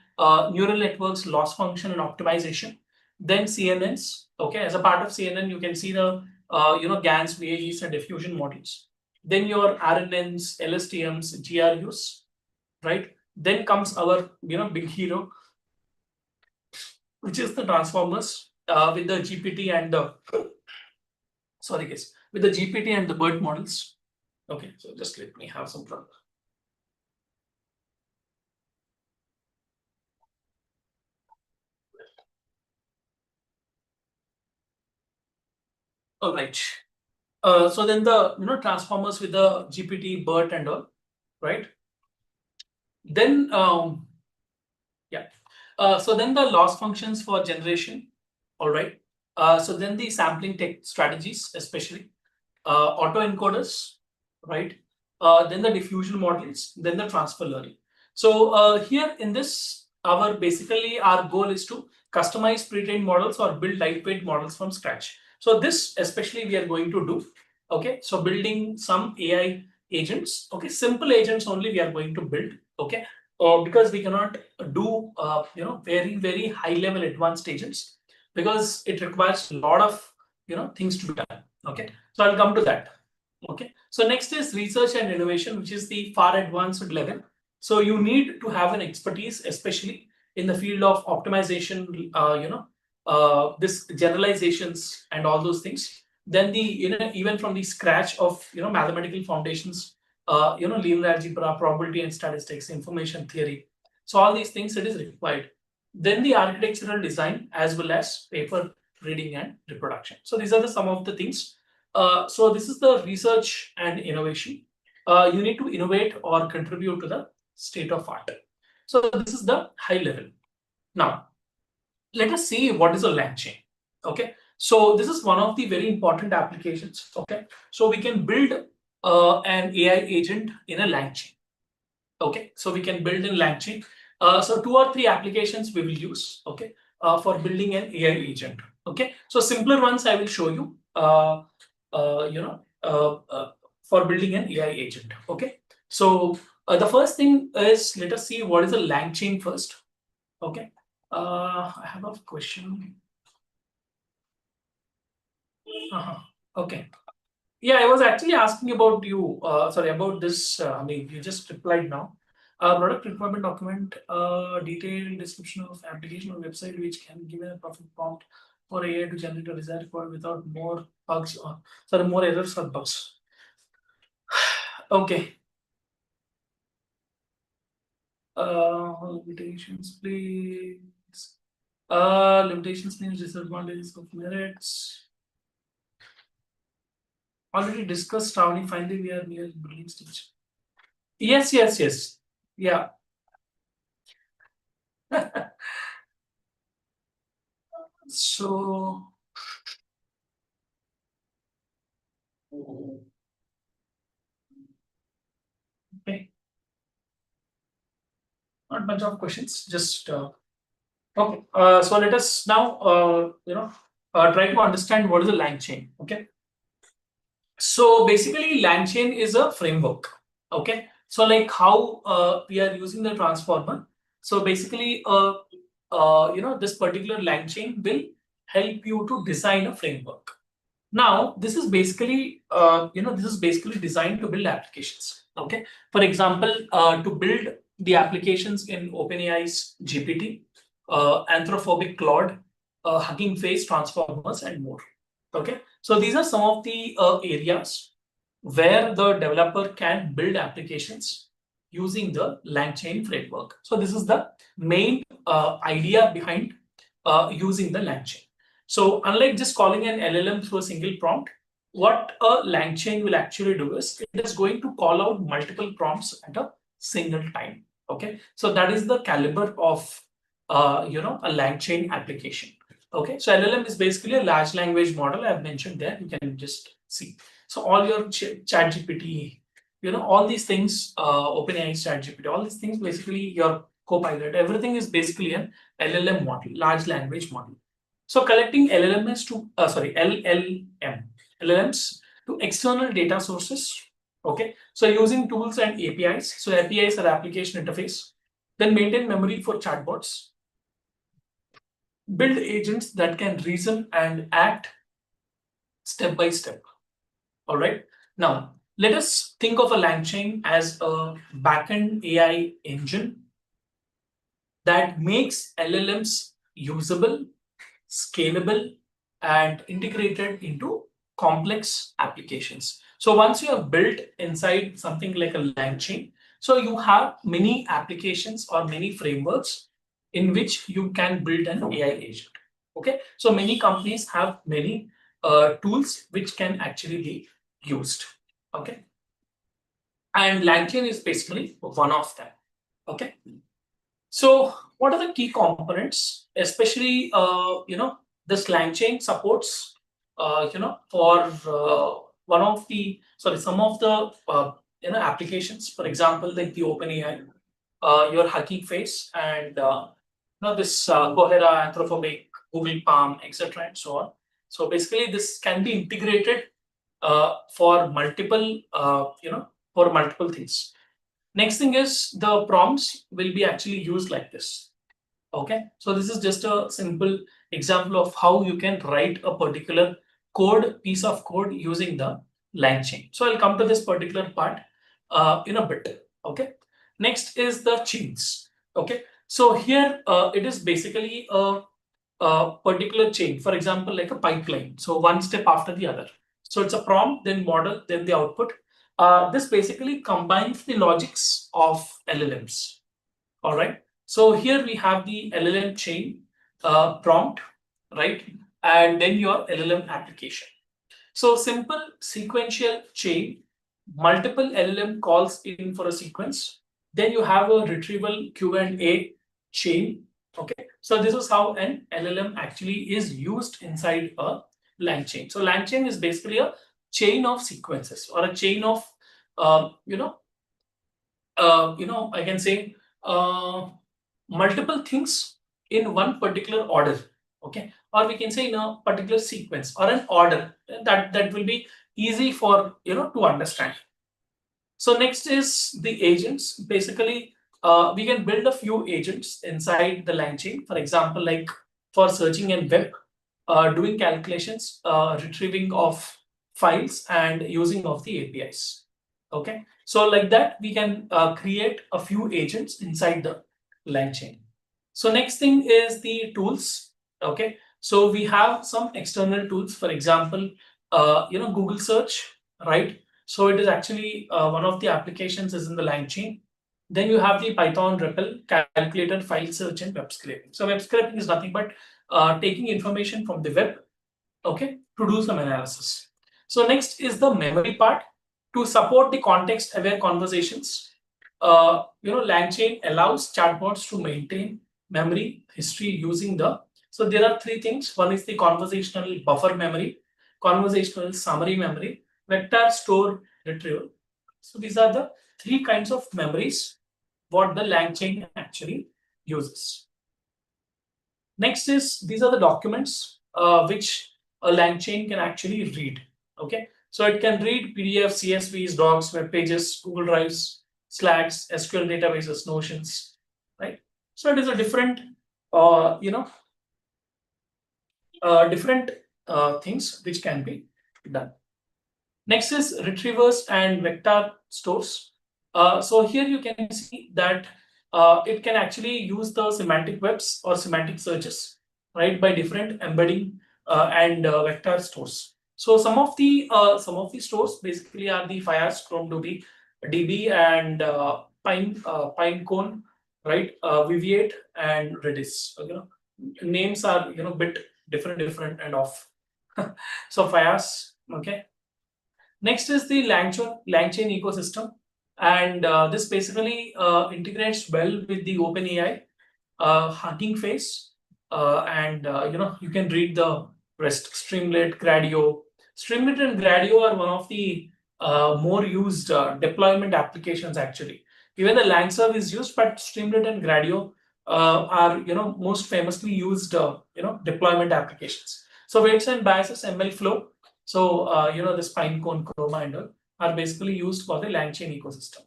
[SPEAKER 12] neural networks, loss function, and optimization. Then CNNs. Okay, as a part of CNN, you can see the GANs, VAGs, and diffusion models. Then your RNNs, LSTMs, GRUs, right? Then comes our big hero, which is the transformers with the GPT and the sorry guys, with the GPT and the BERT models. Okay, so just let me have some trouble. All right. So then the transformers with the GPT, BERT, and all, right? Then yeah. So then the loss functions for generation. All right. So then the sampling tech strategies, especially autoencoders, right? Then the diffusion models, then the transfer learning. So here in this, our goal is to customize pre-trained models or build lightweight models from scratch. So this especially we are going to do. Okay, so building some AI agents. Okay, simple agents only we are going to build. Okay, because we cannot do very high level advanced agents, because it requires a lot of things to be done. Okay, so I'll come to that. Okay, so next is research and innovation, which is the far advanced level. So you need to have an expertise, especially in the field of optimization, this generalizations and all those things. Then the even from the scratch of mathematical foundations, linear algebra, probability and statistics, information theory. So all these things it is required. then the architectural design, as well as paper reading and reproduction. So these are some of the things. So this is the research and innovation. You need to innovate or contribute to the state of art. So this is the high level. Now, let us see what is a LangChain. Okay, so this is one of the very important applications. Okay, so we can build an AI agent in a LangChain. Okay, so we can build in LangChain. So 2 or 3 applications we will use. Okay, for building an AI agent. Okay, so simpler ones I will show you. For building an AI agent. Okay, so the first thing is, let us see what is a LangChain first. Okay, I have a question. Okay. Yeah, I was actually asking about you. Sorry, about this. I mean, you just replied now. Product requirement document, detailed description of application or website which can give a perfect prompt for AI to generate a desired code without more bugs or more errors or bugs. Okay. Limitations, please. Limitations means disadvantages of merits. Already discussed, Ravani. Finally, we are near building stage. Yes. Yeah. So, okay. Not much of questions. Just okay. So let us now, try to understand what is a LangChain. Okay. So basically, LangChain is a framework. Okay. So like how we are using the transformer. So basically, this particular LangChain will help you to design a framework. Now, this is basically, designed to build applications. Okay. For example, to build the applications in OpenAI's GPT, Anthropic Claude, Hugging Face, Transformers, and more. Okay. So these are some of the areas where the developer can build applications using the LangChain framework. So this is the main idea behind using the LangChain. So unlike just calling an LLM through a single prompt, what a LangChain will actually do is it is going to call out multiple prompts at a single time. Okay, so that is the caliber of a LangChain application. Okay, so LLM is basically a large language model. I've mentioned there. You can just see. So all your ChatGPT, all these things, OpenAI ChatGPT, all these things, basically your Copilot, everything is basically an LLM model, large language model. So collecting LLMs to external data sources. Okay, so using tools and APIs. So APIs are application interface. Then maintain memory for chatbots. Build agents that can reason and act step by step. All right. Now let us think of a LangChain as a backend AI engine that makes LLMs usable, scalable, and integrated into complex applications. So once you have built inside something like a LangChain, so you have many applications or many frameworks in which you can build an AI agent. Okay, so many companies have many tools which can actually be used. Okay, and LangChain is basically one of them. Okay, so what are the key components, especially this LangChain supports for some of the applications, for example, like the OpenAI, your Hugging Face, and this Cohera, Anthropic, Google Palm, etc., and so on. So basically, this can be integrated for multiple things. Next thing is the prompts will be actually used like this. Okay, so this is just a simple example of how you can write a particular piece of code using the LangChain. So I'll come to this particular part in a bit. Okay, next is the chains. Okay, so here it is basically a particular chain, for example, like a pipeline. So one step after the other. So it's a prompt, then model, then the output. This basically combines the logics of LLMs. All right. So here we have the LLM chain prompt, right? And then your LLM application. So simple sequential chain, multiple LLM calls in for a sequence. Then you have a retrieval Q&A chain. Okay, so this is how an LLM actually is used inside a LangChain. So LangChain is basically a chain of sequences or a chain of I can say multiple things in one particular order. Okay, or we can say in a particular sequence or an order that will be easy for to understand. So next is the agents. Basically, we can build a few agents inside the LangChain. For example, like for searching in web, doing calculations, retrieving of files, and using of the APIs. Okay, so like that, we can create a few agents inside the LangChain. So next thing is the tools. Okay, so we have some external tools. For example, Google search, right? So it is actually one of the applications is in the LangChain. Then you have the Python REPL calculator, file search, and web scraping. So web scraping is nothing but taking information from the web, okay, to do some analysis. So next is the memory part. To support the context-aware conversations, LangChain allows chatbots to maintain memory history using the. So there are three things. One is the conversational buffer memory, conversational summary memory, vector store retrieval. So these are the three kinds of memories what the LangChain actually uses. Next is these are the documents which a LangChain can actually read. Okay, so it can read PDF, CSVs, docs, web pages, Google Drives, Slacks, SQL databases, Notions, right? So it is a different, different things which can be done. Next is retrievers and vector stores. So here you can see that it can actually use the semantic webs or semantic searches, right, by different embedding and vector stores. So some of the stores basically are the Fias, ChromeDB, DB, and Pinecone, right, Viviate, and Redis. Names are bit different and off. So Fias, okay. Next is the LangChain ecosystem, and this basically integrates well with the OpenAI Hugging Face, and you can read the REST, Streamlit, Gradio. Streamlit and Gradio are one of the more used deployment applications actually. Even the LangServe is used, but Streamlit and Gradio are most famously used deployment applications. So weights and biases, MLflow. So this Pinecone, Chroma, and all are basically used for the LangChain ecosystem.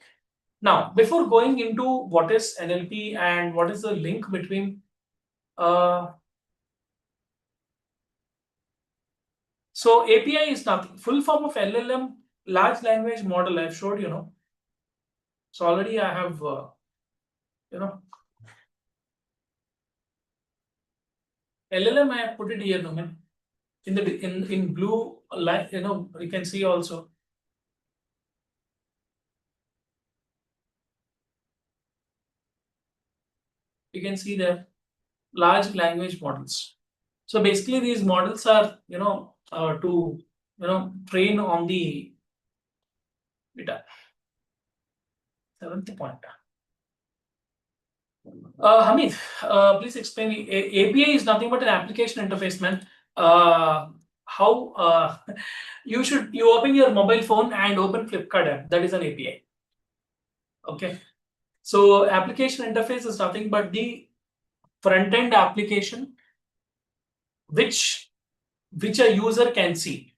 [SPEAKER 12] Now, before going into what is NLP and what is the link between so API is nothing. Full form of LLM, large language model. I've showed So already I have LLM. I have put it here, man. In the in blue line, you can see also. You can see there large language models. So basically, these models are to train on the data. Seventh point. Hamid, please explain. API is nothing but an application interface, man. How you open your mobile phone and open Flipkart app. That is an API. Okay. So application interface is nothing but the front-end application which a user can see.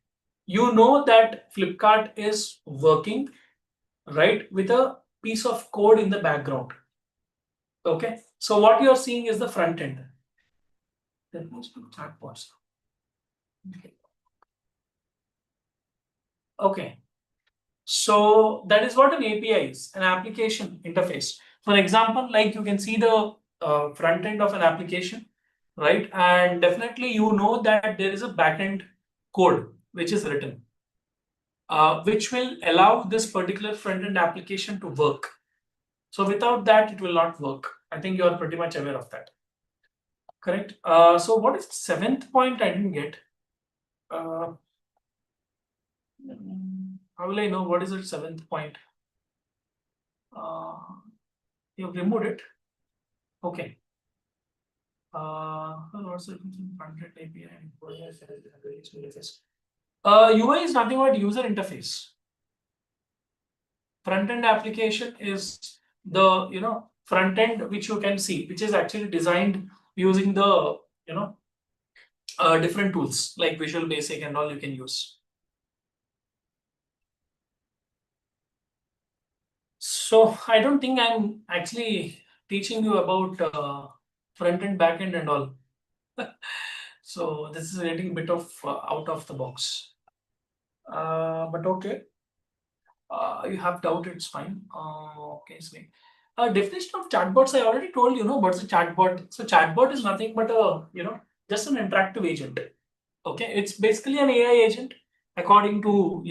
[SPEAKER 12] You know that Flipkart is working, right, with a piece of code in the background. Okay, so what you are seeing is the front end. That must be chatbots. Okay, so that is what an API is, an application interface. For example, like you can see the front end of an application, right? And definitely you know that there is a backend code which is written, which will allow this particular front end application to work. So without that, it will not work. I think you are pretty much aware of that. Correct. So what is the seventh point? I didn't get. How will I know what is the seventh point? You've removed it. Okay. UI is nothing but user interface. Front-end application is the front end which you can see, which is actually designed using the different tools like Visual Basic and all you can use. So I don't think I'm actually teaching you about front end, back end, and all. So this is getting a bit of out of the box. But okay. You have doubt, it's fine. Okay, so definition of chatbots, I already told you, what's a chatbot. So chatbot is nothing but just an interactive agent. Okay, it's basically an AI agent according to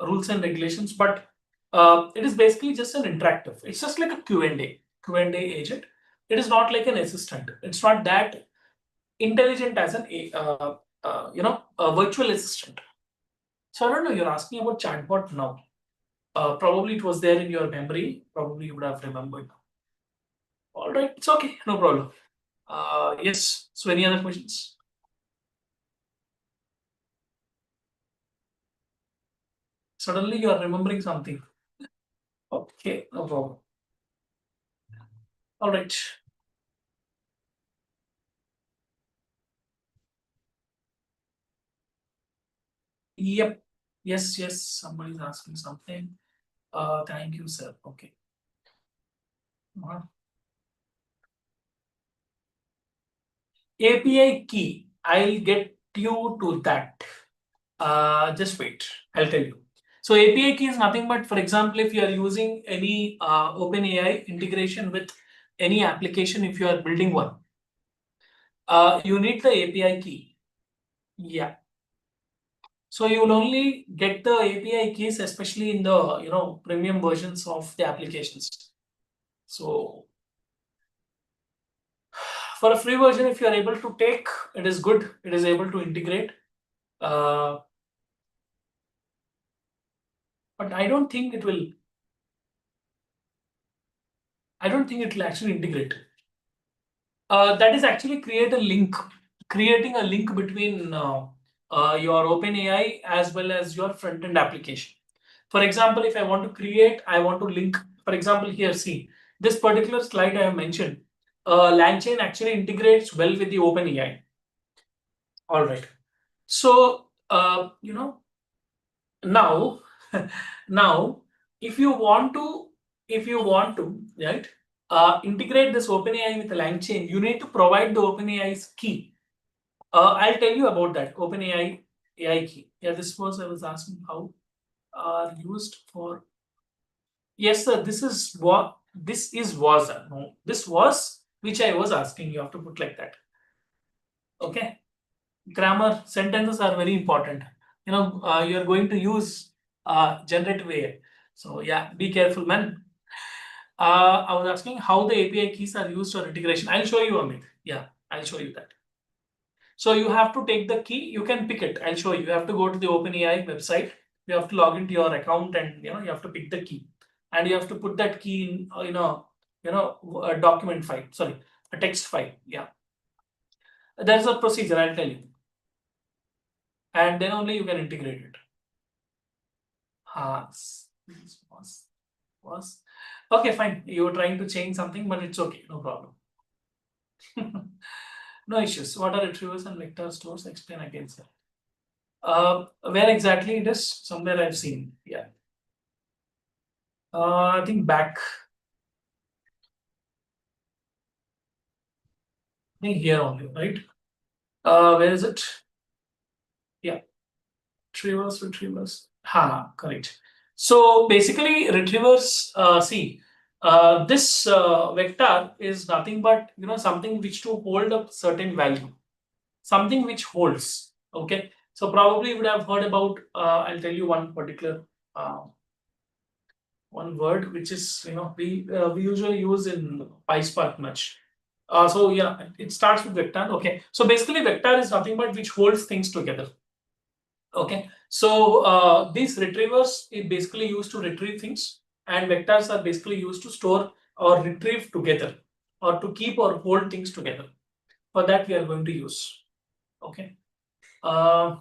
[SPEAKER 12] rules and regulations, but it is basically just an interactive. It's just like a Q&A agent. It is not like an assistant. It's not that intelligent as a virtual assistant. So I don't know, you're asking about chatbot now. Probably it was there in your memory. Probably you would have remembered. All right, it's okay, no problem. Yes, so any other questions? Suddenly you are remembering something. Okay, no problem. All right. Yep. Yes, somebody is asking something. Thank you, sir. Okay. API key. I'll get you to that. Just wait. I'll tell you. So API key is nothing but, for example, if you are using any OpenAI integration with any application, if you are building one, you need the API key. Yeah. So you will only get the API keys, especially in the premium versions of the applications. So for a free version, if you are able to take, it is good. It is able to integrate. But I don't think it will. I don't think it will actually integrate. That is actually creating a link between your OpenAI as well as your front-end application. For example, if I want to link, for example, here, see, this particular slide I have mentioned, LangChain actually integrates well with the OpenAI. All right. So, now, if you want to, right, integrate this OpenAI with the LangChain, you need to provide the OpenAI's key. I'll tell you about that OpenAI AI key. Yeah, this was I was asking how are used for. Yes, sir. This is what was. No, this was which I was asking. You have to put like that. Okay. Grammar sentences are very important. You are going to use generative AI. So yeah, be careful, man. I was asking how the API keys are used for integration. I'll show you, Amit. Yeah, I'll show you that. So you have to take the key. You can pick it. I'll show you. You have to go to the OpenAI website. You have to log into your account, and you have to pick the key, and you have to put that key in a document file. Sorry, a text file. Yeah, there's a procedure. I'll tell you, and then only you can integrate it. Was okay. Fine. You were trying to change something, but it's okay. No problem. No issues. What are retrievers and vector stores? Explain again, sir. Where exactly it is? Somewhere I've seen. Yeah. I think back. I think here only, right? Where is it? Yeah. Retrievers. Correct. So basically, retrievers. See, this vector is nothing but something which to hold a certain value, something which holds. Okay. So probably you would have heard about. I'll tell you one particular one word which is, we usually use in PySpark much. So yeah, it starts with vector. Okay, so basically vector is nothing but which holds things together. Okay, so these retrievers is basically used to retrieve things, and vectors are basically used to store or retrieve together, or to keep or hold things together. For that we are going to use. Okay, right?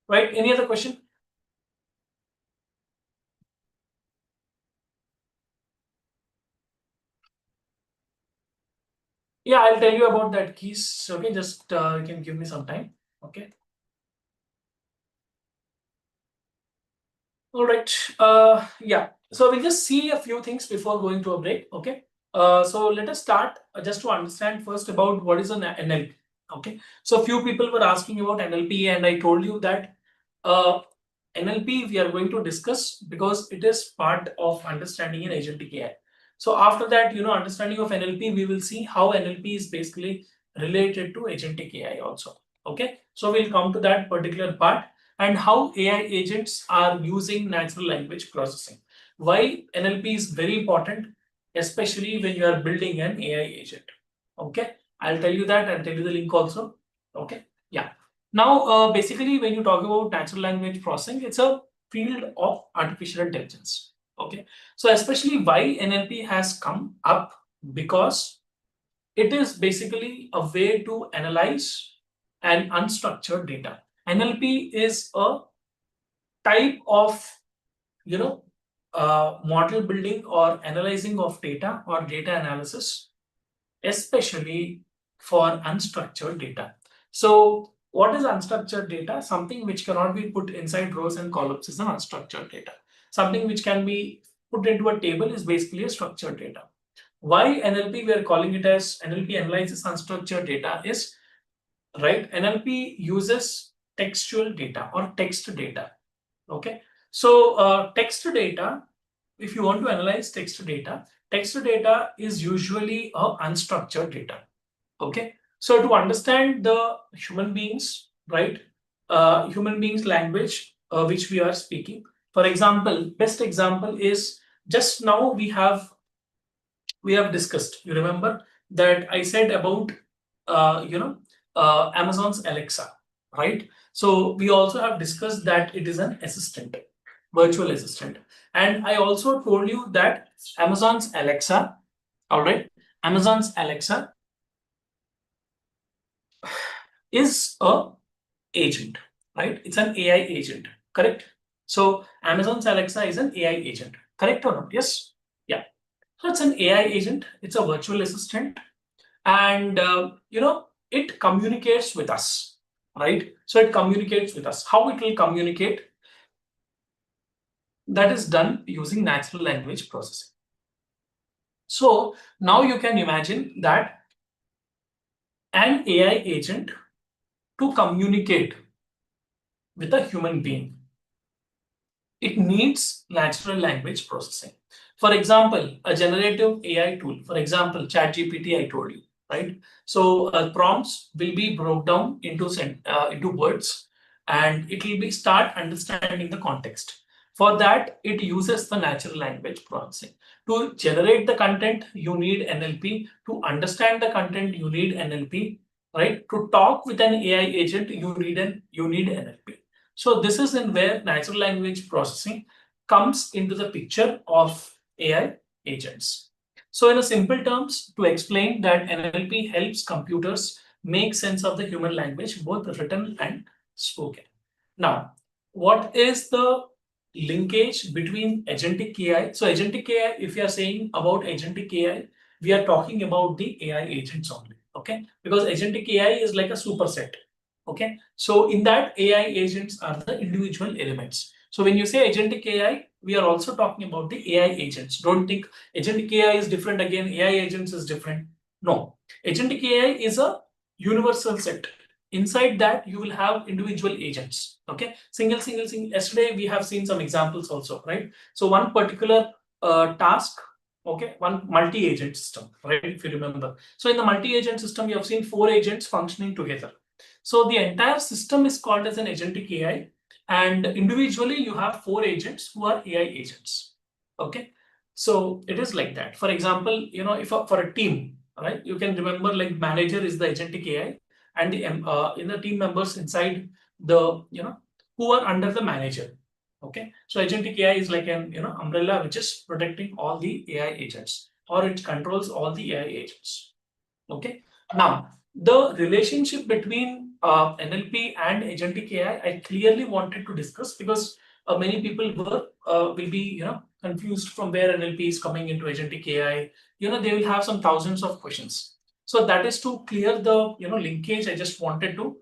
[SPEAKER 12] Any other question? Yeah, I'll tell you about that keys. Okay, just you can give me some time. Okay. All right. Yeah. So we'll just see a few things before going to a break. Okay. So let us start just to understand first about what is an NLP. Okay. So few people were asking about NLP, and I told you that uh, NLP we are going to discuss because it is part of understanding an agentic AI. So after that, understanding of NLP, we will see how NLP is basically related to agentic AI also. Okay. So we'll come to that particular part and how AI agents are using natural language processing. Why NLP is very important, especially when you are building an AI agent. Okay, I'll tell you that. I'll tell you the link also. Okay, yeah. Now, basically, when you talk about natural language processing, it's a field of artificial intelligence. Okay, so especially why NLP has come up, because it is basically a way to analyze an unstructured data. NLP is a type of model building or analyzing of data or data analysis, especially for unstructured data. So what is unstructured data? Something which cannot be put inside rows and columns is an unstructured data. Something which can be put into a table is basically a structured data. Why NLP, we are calling it as NLP analyzes unstructured data is, right, NLP uses textual data or text data. Okay, so text data, if you want to analyze text data is usually a unstructured data. Okay, so to understand the human beings, right, human beings language which we are speaking. For example, best example is just now we have discussed. You remember that I said about Amazon's Alexa, right? So we also have discussed that it is an assistant, virtual assistant, and I also told you that Amazon's Alexa, all right, Amazon's Alexa is a agent, right? It's an AI agent, correct? So Amazon's Alexa is an AI agent, correct or not? Yes, yeah. So it's an AI agent. It's a virtual assistant, and it communicates with us, right? So it communicates with us. How it will communicate? That is done using natural language processing. So now you can imagine that an AI agent to communicate with a human being, it needs natural language processing. For example, a generative AI tool, for example, ChatGPT, I told you, right? So prompts will be broke down into words, and it will be start understanding the context. For that, it uses the natural language processing. To generate the content, you need NLP. To understand the content, you need NLP, right? To talk with an AI agent, you need NLP. So this is in where natural language processing comes into the picture of AI agents. So in a simple terms, to explain that NLP helps computers make sense of the human language, both written and spoken. Now, what is the linkage between agentic AI? So agentic AI, if you are saying about agentic AI, we are talking about the AI agents only, okay? Because agentic AI is like a superset. Okay, so in that, AI agents are the individual elements. So when you say agentic AI, we are also talking about the AI agents. Don't think agentic AI is different again, AI agents is different. No, agentic AI is a universal set. Inside that, you will have individual agents. Okay, single. Yesterday, we have seen some examples also, right? So one particular task, okay, one multi-agent system, right? If you remember. So in the multi-agent system, you have seen 4 agents functioning together. So the entire system is called as an agentic AI, and individually you have 4 agents who are AI agents. Okay, so it is like that. For example, if for a team, right, you can remember like manager is the agentic AI, and the in the team members inside the who are under the manager. Okay, so agentic AI is like an umbrella which is protecting all the AI agents, or it controls all the AI agents. Okay, now the relationship between NLP and agentic AI, I clearly wanted to discuss because many people will be confused from where NLP is coming into agentic AI. They will have some thousands of questions. So that is to clear the linkage. I just wanted to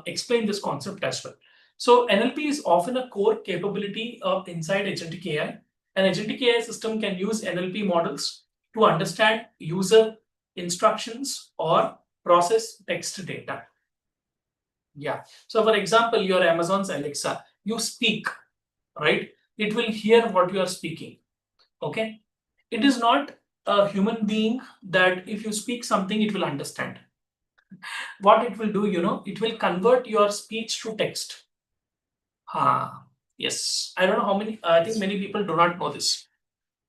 [SPEAKER 12] explain this concept as well. So NLP is often a core capability inside agentic AI. An agentic AI system can use NLP models to understand user instructions or process text data. Yeah. So for example, your Amazon's Alexa, you speak, right? It will hear what you are speaking. Okay. It is not a human being that if you speak something, it will understand. What it will do, it will convert your speech to text. Yes. I don't know how many, I think many people do not know this.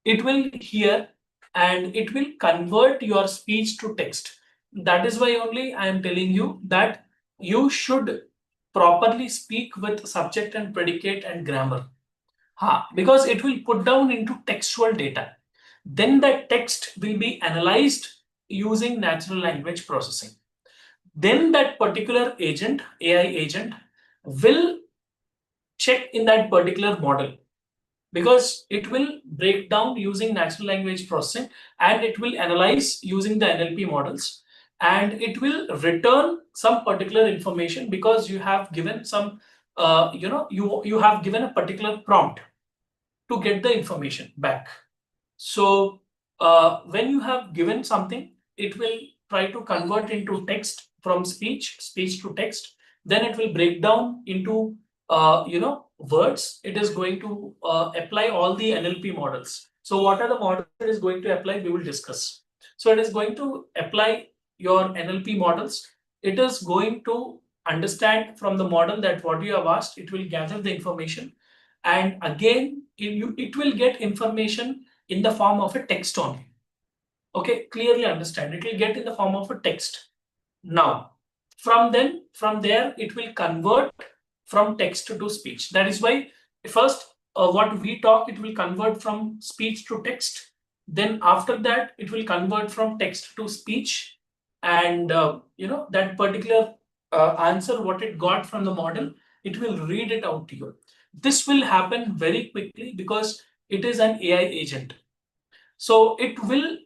[SPEAKER 12] It will hear and it will convert your speech to text. That is why only I am telling you that you should properly speak with subject and predicate and grammar. Because it will put down into textual data. Then that text will be analyzed using natural language processing. Then that particular agent, AI agent, will check in that particular model, because it will break down using natural language processing and it will analyze using the NLP models, and it will return some particular information because you have given some you have given a particular prompt to get the information back. So when you have given something, it will try to convert into text from speech to text. Then it will break down into words. It is going to apply all the NLP models. So what are the models it is going to apply? We will discuss. So it is going to apply your NLP models. It is going to understand from the model that what you have asked. It will gather the information, and again it will get information in the form of a text only. Okay, clearly understand. It will get in the form of a text. Now, from there, it will convert from text to speech. That is why first what we talk, it will convert from speech to text. Then after that, it will convert from text to speech, and that particular answer what it got from the model, it will read it out to you. This will happen very quickly because it is an AI agent. So it will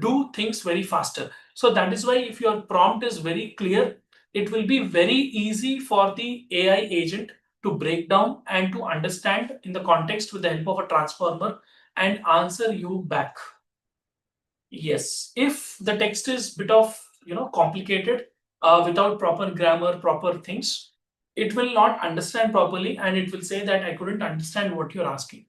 [SPEAKER 12] do things very faster. So that is why if your prompt is very clear, it will be very easy for the AI agent to break down and to understand in the context with the help of a transformer and answer you back. Yes, if the text is bit of complicated, without proper grammar, proper things, it will not understand properly and it will say that I couldn't understand what you're asking.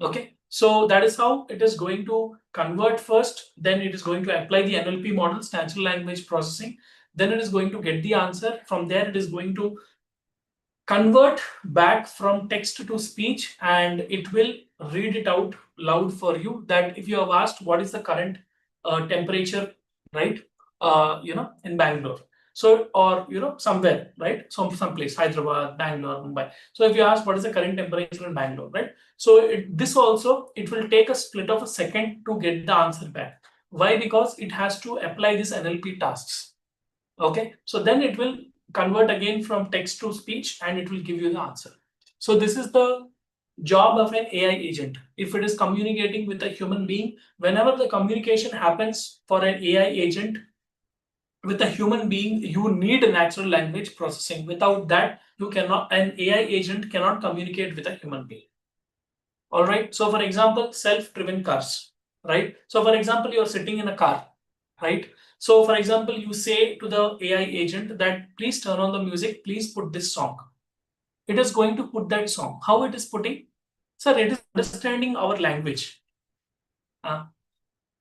[SPEAKER 12] Okay, so that is how it is going to convert first, then it is going to apply the NLP models, natural language processing, then it is going to get the answer. From there, it is going to convert back from text to speech, and it will read it out loud for you. That if you have asked what is the current temperature, right, in Bangalore, so or somewhere, right, some place, Hyderabad, Bangalore, Mumbai. So if you ask what is the current temperature in Bangalore, right, so this also, it will take a split of a second to get the answer back. Why? Because it has to apply these NLP tasks. Okay, so then it will convert again from text to speech and it will give you the answer. So this is the job of an AI agent. If it is communicating with a human being, whenever the communication happens for an AI agent with a human being, you need a natural language processing. Without that, you cannot, an AI agent cannot communicate with a human being. All right. So for example, self-driven cars, right? So for example, you're sitting in a car, right? So for example, you say to the AI agent that please turn on the music, please put this song. It is going to put that song. How it is putting? Sir, it is understanding our language.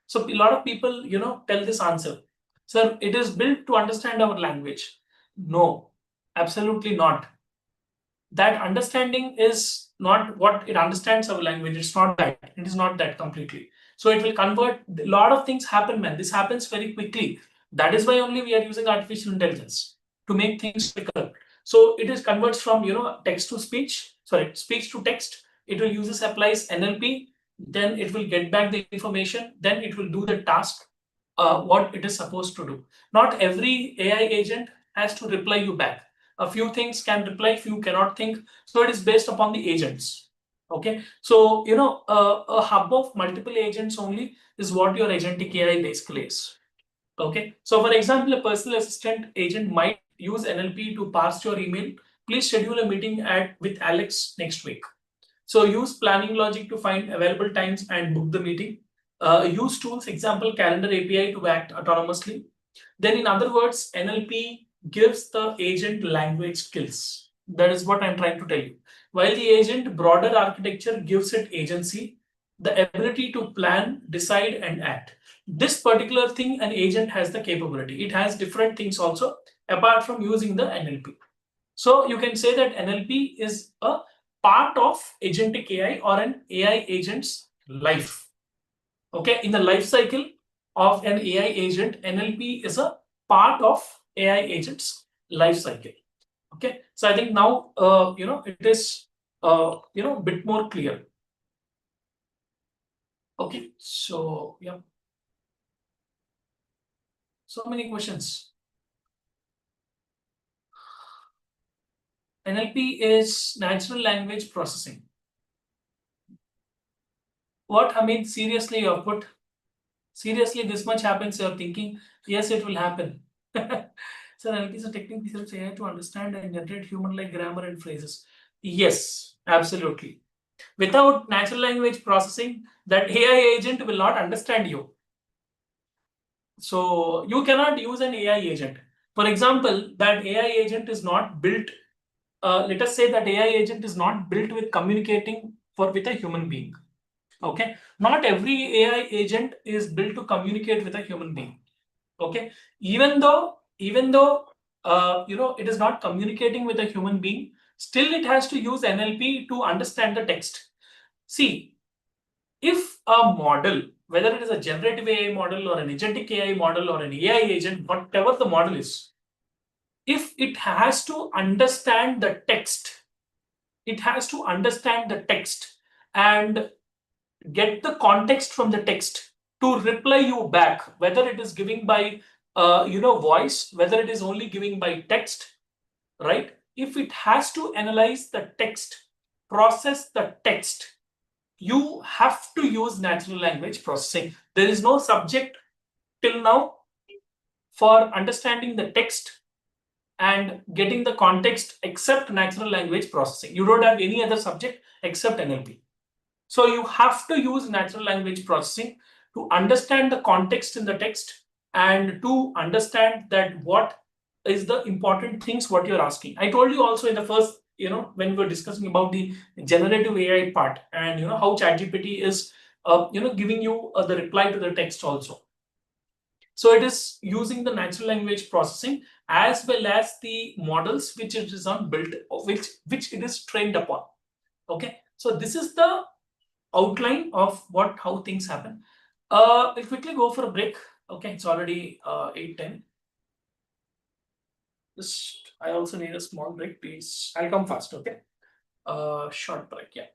[SPEAKER 12] So a lot of people, tell this answer. Sir, it is built to understand our language. No, absolutely not. That understanding is not what it understands our language. It's not that. It is not that completely. So it will convert. A lot of things happen, man. This happens very quickly. That is why only we are using artificial intelligence to make things quicker. So it is converts from text to speech. Sorry, speech to text. It will applies NLP. Then it will get back the information. Then it will do the task. What it is supposed to do. Not every AI agent has to reply you back. A few things can reply, few cannot think. So it is based upon the agents. Okay. So, a hub of multiple agents only is what your agentic AI basically is. Okay. So, for example, a personal assistant agent might use NLP to parse your email. Please schedule a meeting with Alex next week. So use planning logic to find available times and book the meeting. Use tools, example, calendar API to act autonomously. Then in other words, NLP gives the agent language skills. That is what I'm trying to tell you. While the agent broader architecture gives it agency, the ability to plan, decide, and act. This particular thing, an agent has the capability. It has different things also, apart from using the NLP. So you can say that NLP is a part of agentic AI or an AI agent's life. Okay, in the life cycle of an AI agent, NLP is a part of AI agent's life cycle. Okay, so I think now it is a bit more clear. Okay, so yeah, so many questions. NLP is natural language processing. What, I mean, seriously, you have put seriously this much happens, you're thinking, yes, it will happen. So NLP is a technique that helps AI to understand and generate human-like grammar and phrases. Yes, absolutely. Without natural language processing, that AI agent will not understand you. So you cannot use an AI agent. For example, that AI agent is not built. Let us say that AI agent is not built with communicating with a human being. Okay, not every AI agent is built to communicate with a human being. Okay, even though it is not communicating with a human being, still it has to use NLP to understand the text. See, if a model, whether it is a generative AI model or an agentic AI model or an AI agent, whatever the model is, if it has to understand the text, it has to understand the text and get the context from the text to reply you back, whether it is giving by voice, whether it is only giving by text, right? If it has to analyze the text, process the text, you have to use natural language processing. There is no subject till now for understanding the text and getting the context except natural language processing. You don't have any other subject except NLP. So you have to use natural language processing to understand the context in the text and to understand that what is the important things what you're asking. I told you also in the first, when we were discussing about the generative AI part and how ChatGPT is giving you the reply to the text also. So it is using the natural language processing as well as the models which it is on built, which it is trained upon. Okay, so this is the outline of how things happen. We'll quickly go for a break. Okay, it's already 8:10. I also need a small break, please. I'll come fast. Okay, short break. Yeah.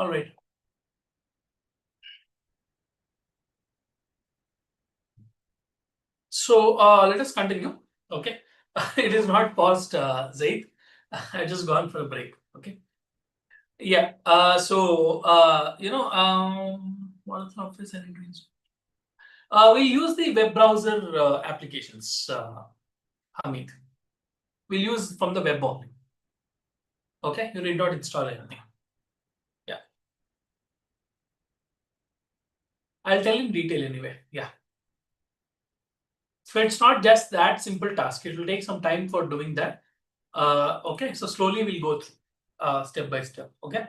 [SPEAKER 12] All right. So let us continue. Okay. It is not paused, Zaid. I just gone for a break. Okay. Yeah. What is Office and we use the web browser applications, Hamid. We'll use from the web only. Okay, you need not install anything. Yeah. I'll tell in detail anyway. Yeah. So it's not just that simple task. It will take some time for doing that. Okay, so slowly we'll go through step by step. Okay.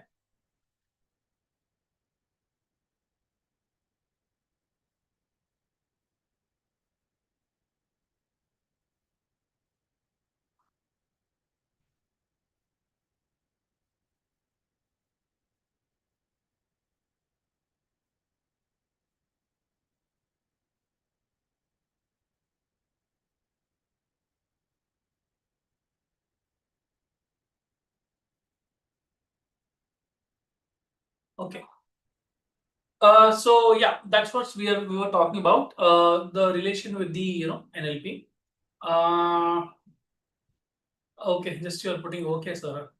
[SPEAKER 12] Okay. So yeah, that's what we were talking about. The relation with the NLP. Okay, just you are putting okay, sir.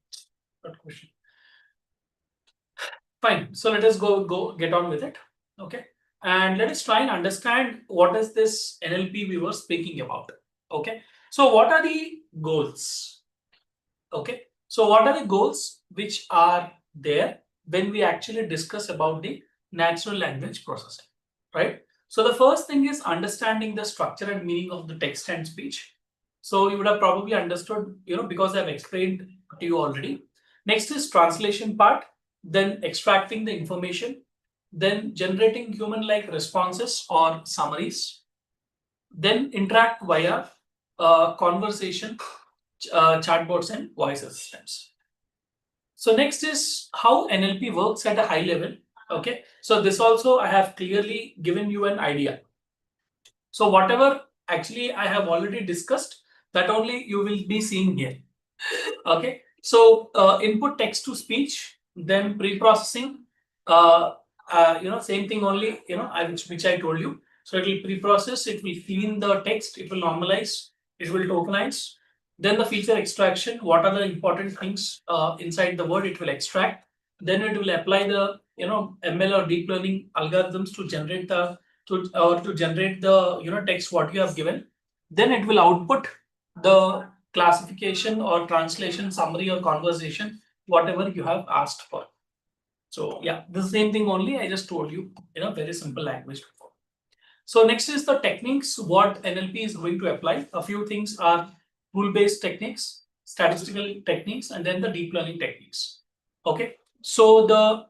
[SPEAKER 12] Good question. Fine. So let us go get on with it. Okay. And let us try and understand what is this NLP we were speaking about. Okay. So what are the goals? Okay. So what are the goals which are there when we actually discuss about the natural language processing, right? So the first thing is understanding the structure and meaning of the text and speech. So you would have probably understood, because I've explained to you already. Next is translation part, then extracting the information, then generating human-like responses or summaries, then interact via conversation, chatbots and voice assistants. So next is how NLP works at a high level. Okay, so this also I have clearly given you an idea. So whatever actually I have already discussed, that only you will be seeing here. Okay, so input text to speech, then pre-processing, same thing only, which I told you. So it will pre-process, it will clean the text, it will normalize, it will tokenize. Then the feature extraction, what are the important things inside the word it will extract. Then it will apply the ML or deep learning algorithms to generate the text what you have given. Then it will output the classification or translation, summary or conversation, whatever you have asked for. So yeah, the same thing only I just told you in a very simple language before. So next is the techniques what NLP is going to apply. A few things are rule-based techniques, statistical techniques, and then the deep learning techniques. Okay, so the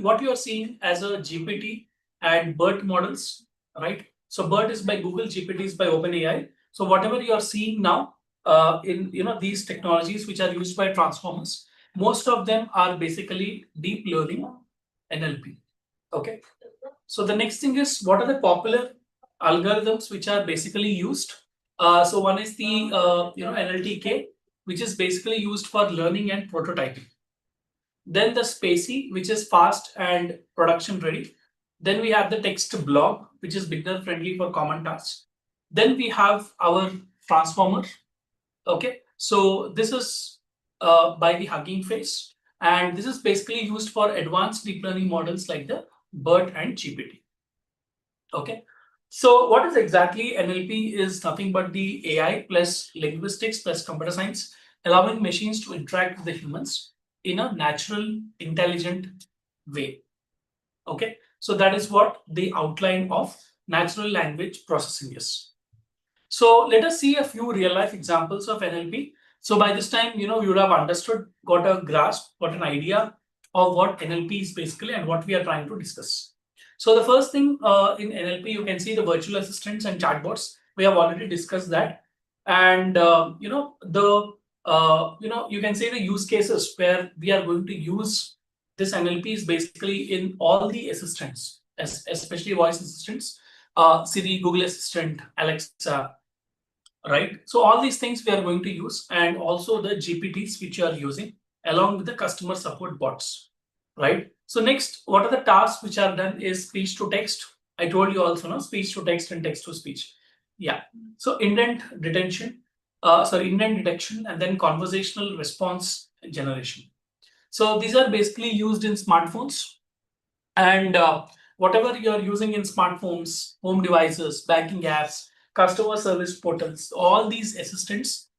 [SPEAKER 12] what you are seeing as a GPT and BERT models, right? So BERT is by Google, GPT is by OpenAI. So whatever you are seeing now in these technologies which are used by transformers, most of them are basically deep learning NLP. Okay. So the next thing is what are the popular algorithms which are basically used. So one is the NLTK, which is basically used for learning and prototyping. Then the Spacey, which is fast and production ready. Then we have the text blog, which is beginner friendly for common tasks. Then we have our transformer. Okay, so this is by the Hugging Face, and this is basically used for advanced deep learning models like the BERT and GPT. Okay, so what is exactly NLP is nothing but the AI plus linguistics plus computer science, allowing machines to interact with the humans in a natural, intelligent way. Okay, so that is what the outline of natural language processing is. So let us see a few real life examples of NLP. So by this time, you would have understood, got a grasp, got an idea of what NLP is basically and what we are trying to discuss. So the first thing in NLP, you can see the virtual assistants and chatbots. We have already discussed that. And you can say the use cases where we are going to use this NLP is basically in all the assistants, especially voice assistants, Siri, Google Assistant, Alexa, right? So all these things we are going to use, and also the GPTs which you are using along with the customer support bots, right? So next, what are the tasks which are done is speech to text. I told you also, no, speech to text and text to speech. Yeah. So indent detection, indent detection, and then conversational response generation. So these are basically used in smartphones, and whatever you're using in smartphones, home devices, banking apps, customer service portals, all these assistants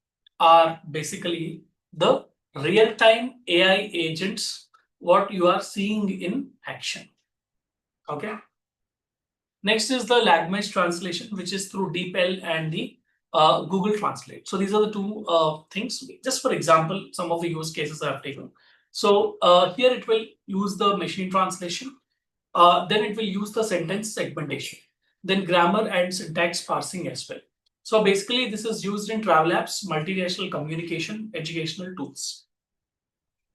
[SPEAKER 12] are basically the real-time AI agents, what you are seeing in action. Okay. Next is the language translation, which is through DeepL and the Google Translate. So these are the two things. Just for example, some of the use cases I have taken. So here it will use the machine translation. Then it will use the sentence segmentation, then grammar and syntax parsing as well. So basically, this is used in travel apps, multinational communication, educational tools.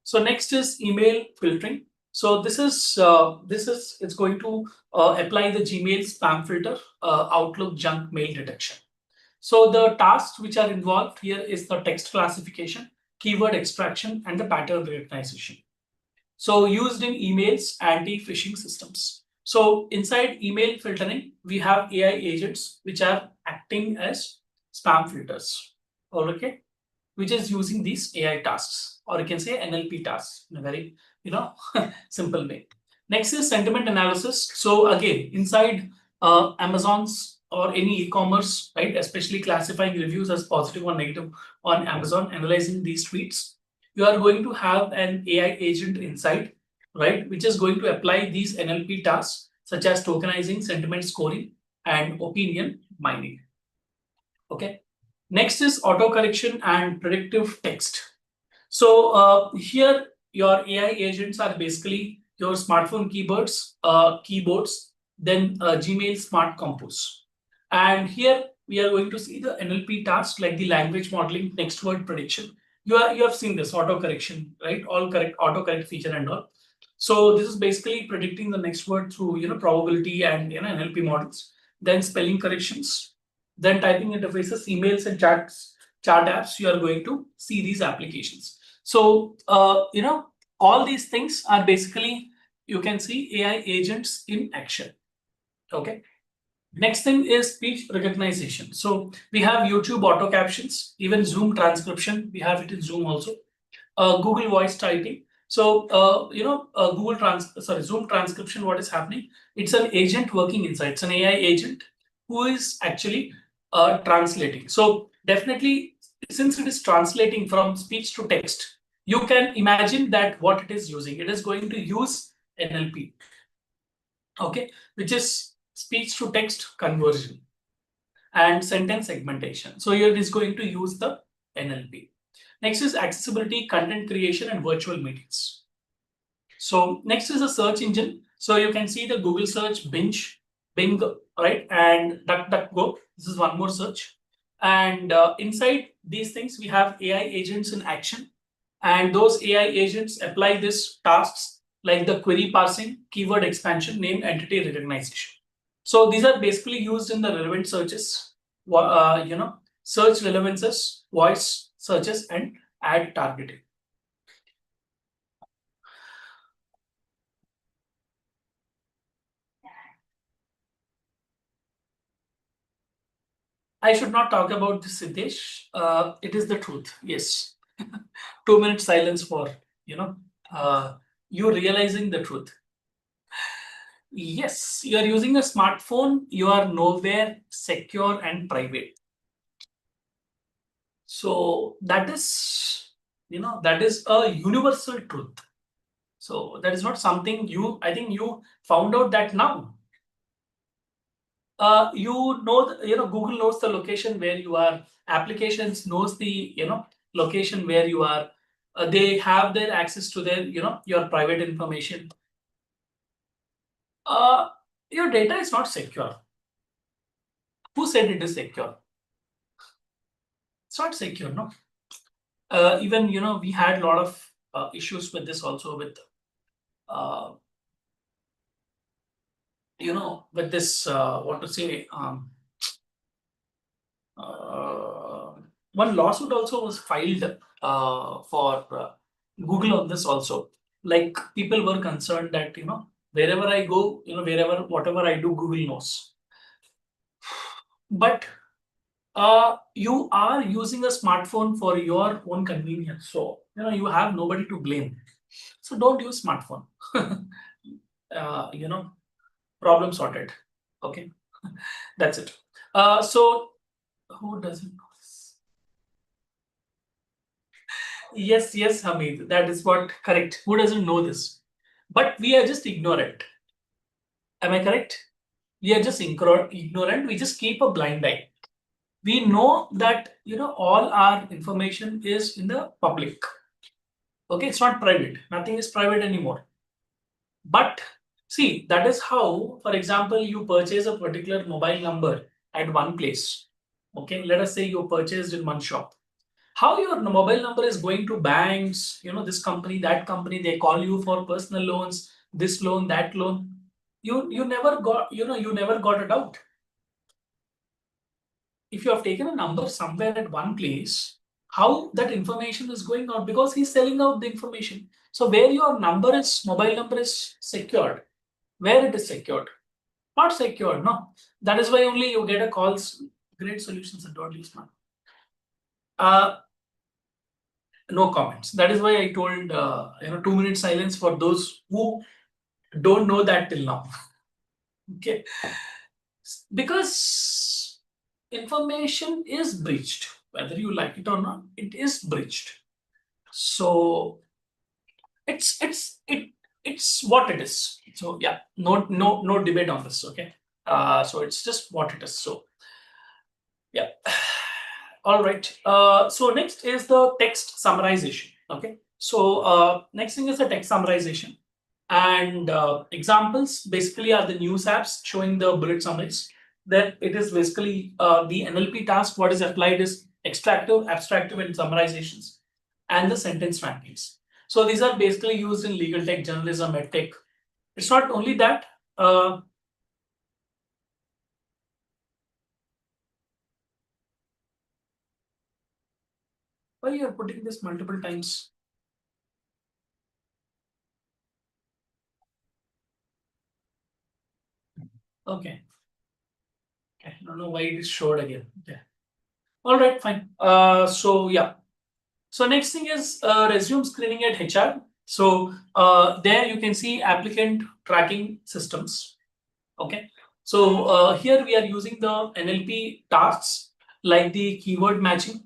[SPEAKER 12] So next is email filtering. So this is it's going to apply the Gmail spam filter, Outlook junk mail detection. So the tasks which are involved here is the text classification, keyword extraction, and the pattern recognition. So used in emails, anti-phishing systems. So inside email filtering, we have AI agents which are acting as spam filters. Okay, which is using these AI tasks, or you can say NLP tasks in a very simple way. Next is sentiment analysis. So again, inside Amazon's or any e-commerce, right, especially classifying reviews as positive or negative on Amazon, analyzing these tweets, you are going to have an AI agent inside, right, which is going to apply these NLP tasks such as tokenizing, sentiment scoring, and opinion mining. Okay. Next is auto correction and predictive text. So here your AI agents are basically your smartphone keyboards, then Gmail Smart Compose. And here we are going to see the NLP tasks like the language modeling, next word prediction. You have seen this auto correction, right? All correct, auto correct feature and all. So this is basically predicting the next word through probability and NLP models. Then spelling corrections, then typing interfaces, emails and chat apps. You are going to see these applications. So all these things are basically, you can see AI agents in action. Okay. Next thing is speech recognition. So we have YouTube auto captions, even Zoom transcription. We have it in Zoom also. Google voice typing. So Zoom transcription. What is happening? It's an agent working inside. It's an AI agent who is actually translating. So definitely, since it is translating from speech to text, you can imagine that what it is using. It is going to use NLP. Okay, which is speech to text conversion and sentence segmentation. So here it is going to use the NLP. Next is accessibility, content creation, and virtual meetings. So next is a search engine. So you can see the Google search, Bing, right, and DuckDuckGo. This is one more search. And inside these things, we have AI agents in action. And those AI agents apply these tasks like the query parsing, keyword expansion, name entity recognition. So these are basically used in the relevant searches, search relevances, voice searches, and ad targeting. I should not talk about this, Siddesh. It is the truth. Yes. 2 minutes silence for you realizing the truth. Yes, you are using a smartphone. You are nowhere secure and private. So that is a universal truth. So that is not something I think you found out that now. Google knows the location where you are. Applications knows the location where you are. They have their access to their your private information. Your data is not secure. Who said it is secure? It's not secure, no. Even we had a lot of issues with this also with with this what to say one lawsuit also was filed for Google on this also. like people were concerned that, wherever I go, whatever I do, Google knows. But you are using a smartphone for your own convenience. So, you have nobody to blame. So don't use smartphone. Problem sorted. Okay. That's it. So who doesn't know this? Yes, Hamid. That is what correct. Who doesn't know this? But we are just ignorant. Am I correct? We are just ignorant. We just keep a blind eye. We know that all our information is in the public. Okay, it's not private. Nothing is private anymore. But see, that is how, for example, you purchase a particular mobile number at one place. Okay, let us say you purchased in one shop. How your mobile number is going to banks, this company, that company, they call you for personal loans, this loan, that loan. You never got, you never got it out. If you have taken a number somewhere at one place, how that information is going out, because he's selling out the information. So where your mobile number is secured, where it is secured, not secured, no. That is why only you get a calls. Great solutions and don't use man. No comments. That is why I told 2-minute silence for those who don't know that till now. Okay, because information is breached, whether you like it or not, it is breached. So it's what it is. So yeah, no debate on this. Okay, so it's just what it is. So yeah. All right. So next is the text summarization. Okay. So next thing is the text summarization, and examples basically are the news apps showing the bullet summaries. Then it is basically the NLP task. What is applied is extractive, abstractive, and summarizations, and the sentence rankings. So these are basically used in legal tech, journalism, edtech. It's not only that. Why you are putting this multiple times? Okay. I don't know why it is showed again. Okay. All right, fine. So yeah. So next thing is resume screening at HR. So there you can see applicant tracking systems. Okay. So here we are using the NLP tasks like the keyword matching,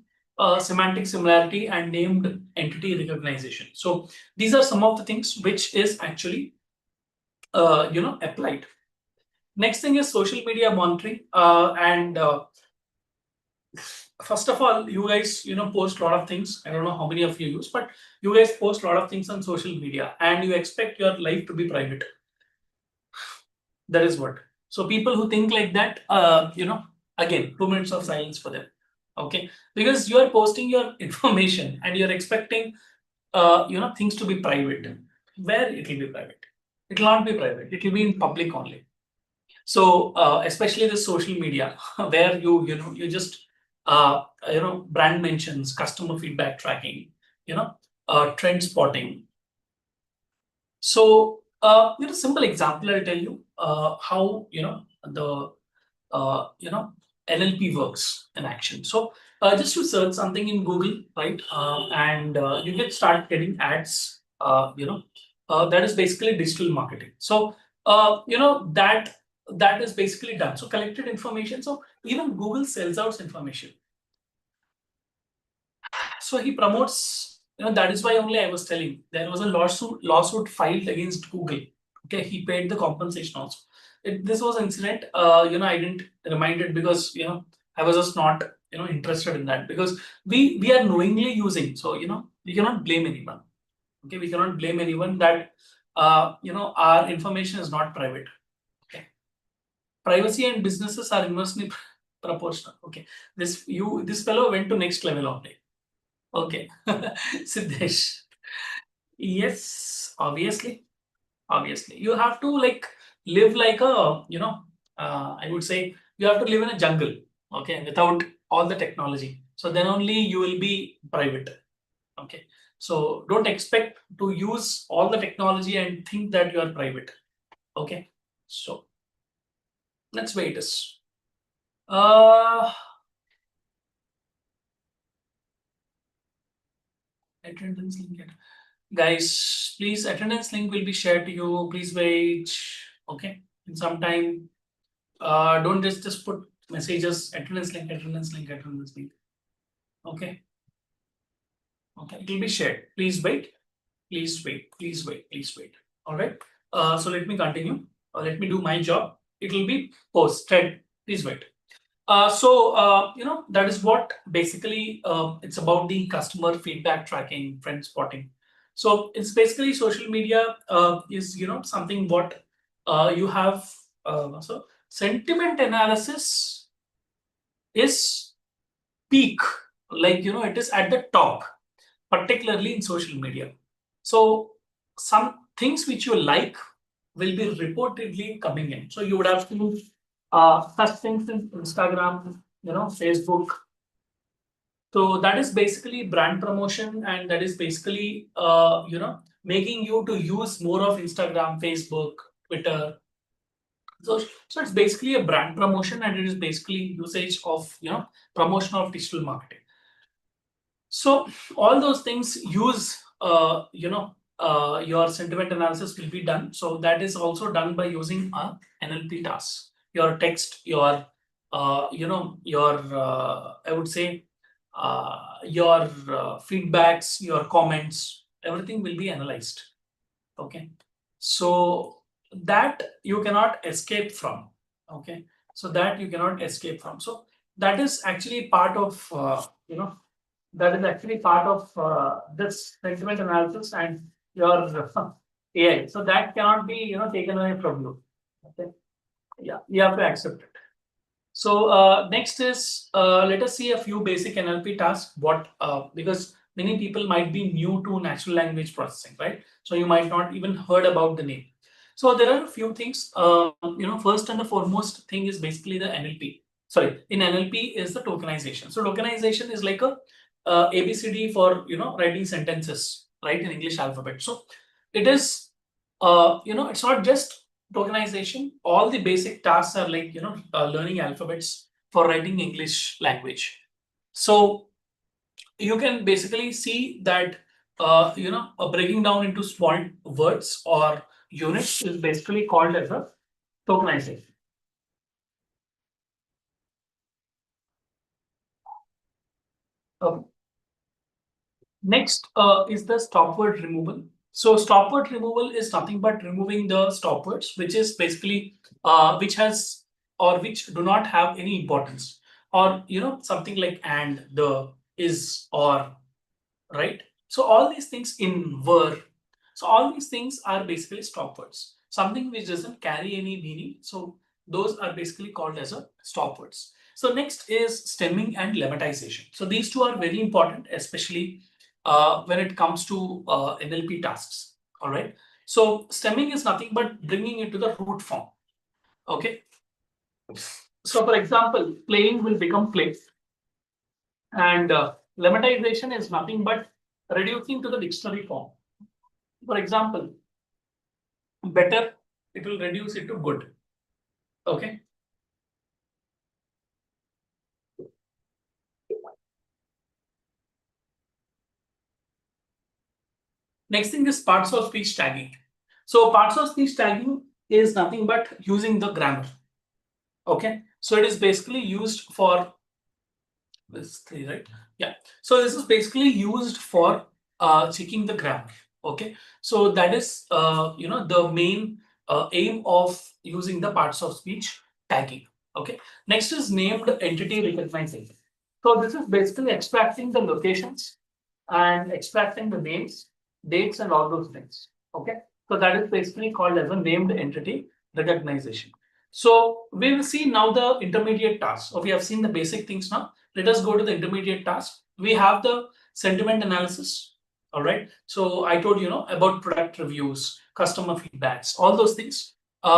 [SPEAKER 12] semantic similarity, and named entity recognition. So these are some of the things which is actually applied. Next thing is social media monitoring, and first of all, you guys post a lot of things. I don't know how many of you use, but you guys post a lot of things on social media, and you expect your life to be private. That is what. So people who think like that, again, 2 minutes of silence for them. Okay, because you are posting your information and you're expecting things to be private. Where it will be private? It will not be private. It will be in public only. So especially the social media, where you just brand mentions, customer feedback tracking, trend spotting. So simple example I'll tell you how the NLP works in action. So just to search something in Google, right, and you start getting ads. That is basically digital marketing. So that is basically done. So collected information. So even Google sells out information. So he promotes, that is why only I was telling there was a lawsuit filed against Google. Okay, he paid the compensation also. This was incident, I didn't remind it because I was just not interested in that, because we are knowingly using. So we cannot blame anyone. Okay, we cannot blame anyone that our information is not private. Okay, privacy and businesses are inversely proportional. Okay, this fellow went to next level only. Okay, Siddesh. Yes, obviously, you have to live like a I would say you have to live in a jungle. Okay, without all the technology. So then only you will be private. Okay, So don't expect to use all the technology and think that you are private. Okay, so let's wait this. Attendance link. Guys, please, attendance link will be shared to you. Please wait. Okay, in some time. Don't just put messages, attendance link, attendance link, attendance link. Okay. Okay, it will be shared. Please wait. Please wait. Please wait. Please wait. All right. So let me continue. Let me do my job. It will be posted. Please wait. That is what basically it's about the customer feedback tracking, friend spotting. So it's basically social media is something what you have. So sentiment analysis is peak, like it is at the top, particularly in social media. So some things which you like will be reportedly coming in. So you would have to such things in Instagram, Facebook. So that is basically brand promotion, and that is basically making you to use more of Instagram, Facebook, Twitter. So it's basically a brand promotion, and it is basically usage of promotion of digital marketing. So all those things use your sentiment analysis will be done. So that is also done by using a NLP task. Your text, your I would say your feedbacks, your comments, everything will be analyzed. Okay, so that you cannot escape from. Okay, so that you cannot escape from. So that is actually part of that is actually part of this sentiment analysis and your AI. So that cannot be taken away from you. Okay, yeah, you have to accept it. So next is let us see a few basic NLP tasks. What because many people might be new to natural language processing, right? So you might not even heard about the name. So there are a few things. First and the foremost thing is basically the NLP. Sorry, in NLP is the tokenization. So tokenization is like a ABCD for writing sentences, right, in English alphabet. So it is it's not just tokenization. All the basic tasks are like learning alphabets for writing English language. So you can basically see that breaking down into small words or units is basically called as a tokenization. Okay. Next is the stop word removal. So stop word removal is nothing but removing the stop words, which is basically which has or which do not have any importance, or something like and, the, is, or, right? So all these things in were. So all these things are basically stop words. Something which doesn't carry any meaning. So those are basically called as a stop words. So next is stemming and lemmatization. So these two are very important, especially when it comes to NLP tasks. All right. So stemming is nothing but bringing it to the root form. Okay. So for example, playing will become play, and lemmatization is nothing but reducing to the dictionary form. For example, better, it will reduce it to good. Okay. Next thing is parts of speech tagging. So parts of speech tagging is nothing but using the grammar. Okay. So it is basically used for this three, right? Yeah. So this is basically used for checking the grammar. Okay. So that is the main aim of using the parts of speech tagging. Okay. Next is named entity recognition. So this is basically extracting the locations and extracting the names, dates, and all those things. Okay. So that is basically called as a named entity recognition. So we will see now the intermediate tasks. So we have seen the basic things now. Let us go to the intermediate task. We have the sentiment analysis. All right. So I told you about product reviews, customer feedbacks, all those things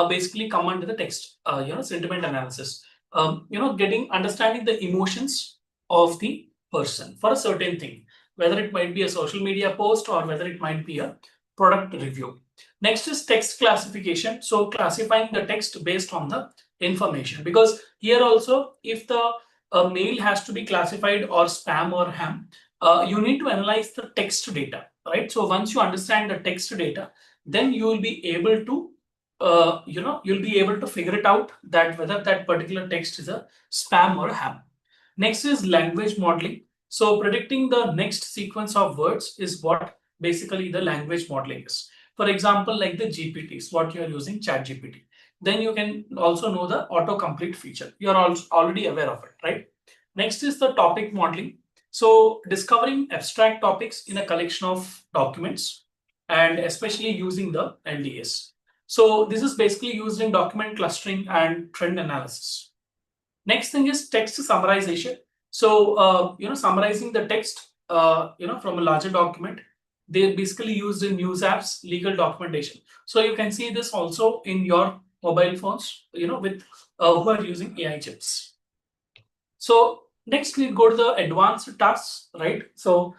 [SPEAKER 12] basically come under the text, sentiment analysis. Understanding the emotions of the person for a certain thing. whether it might be a social media post or whether it might be a product review. Next is text classification. So classifying the text based on the information, because here also if the mail has to be classified or spam or ham, you need to analyze the text data, right? So once you understand the text data, then you will be able to you'll be able to figure it out that whether that particular text is a spam or a ham. Next is language modeling. So predicting the next sequence of words is what basically the language modeling is. For example, like the GPTs, what you are using, ChatGPT. Then you can also know the autocomplete feature. You are already aware of it, right? Next is the topic modeling. So discovering abstract topics in a collection of documents and especially using the LDS. So this is basically used in document clustering and trend analysis. Next thing is text summarization. So summarizing the text from a larger document. They're basically used in news apps, legal documentation. So you can see this also in your mobile phones, with who are using AI chips. So next we go to the advanced tasks, right? So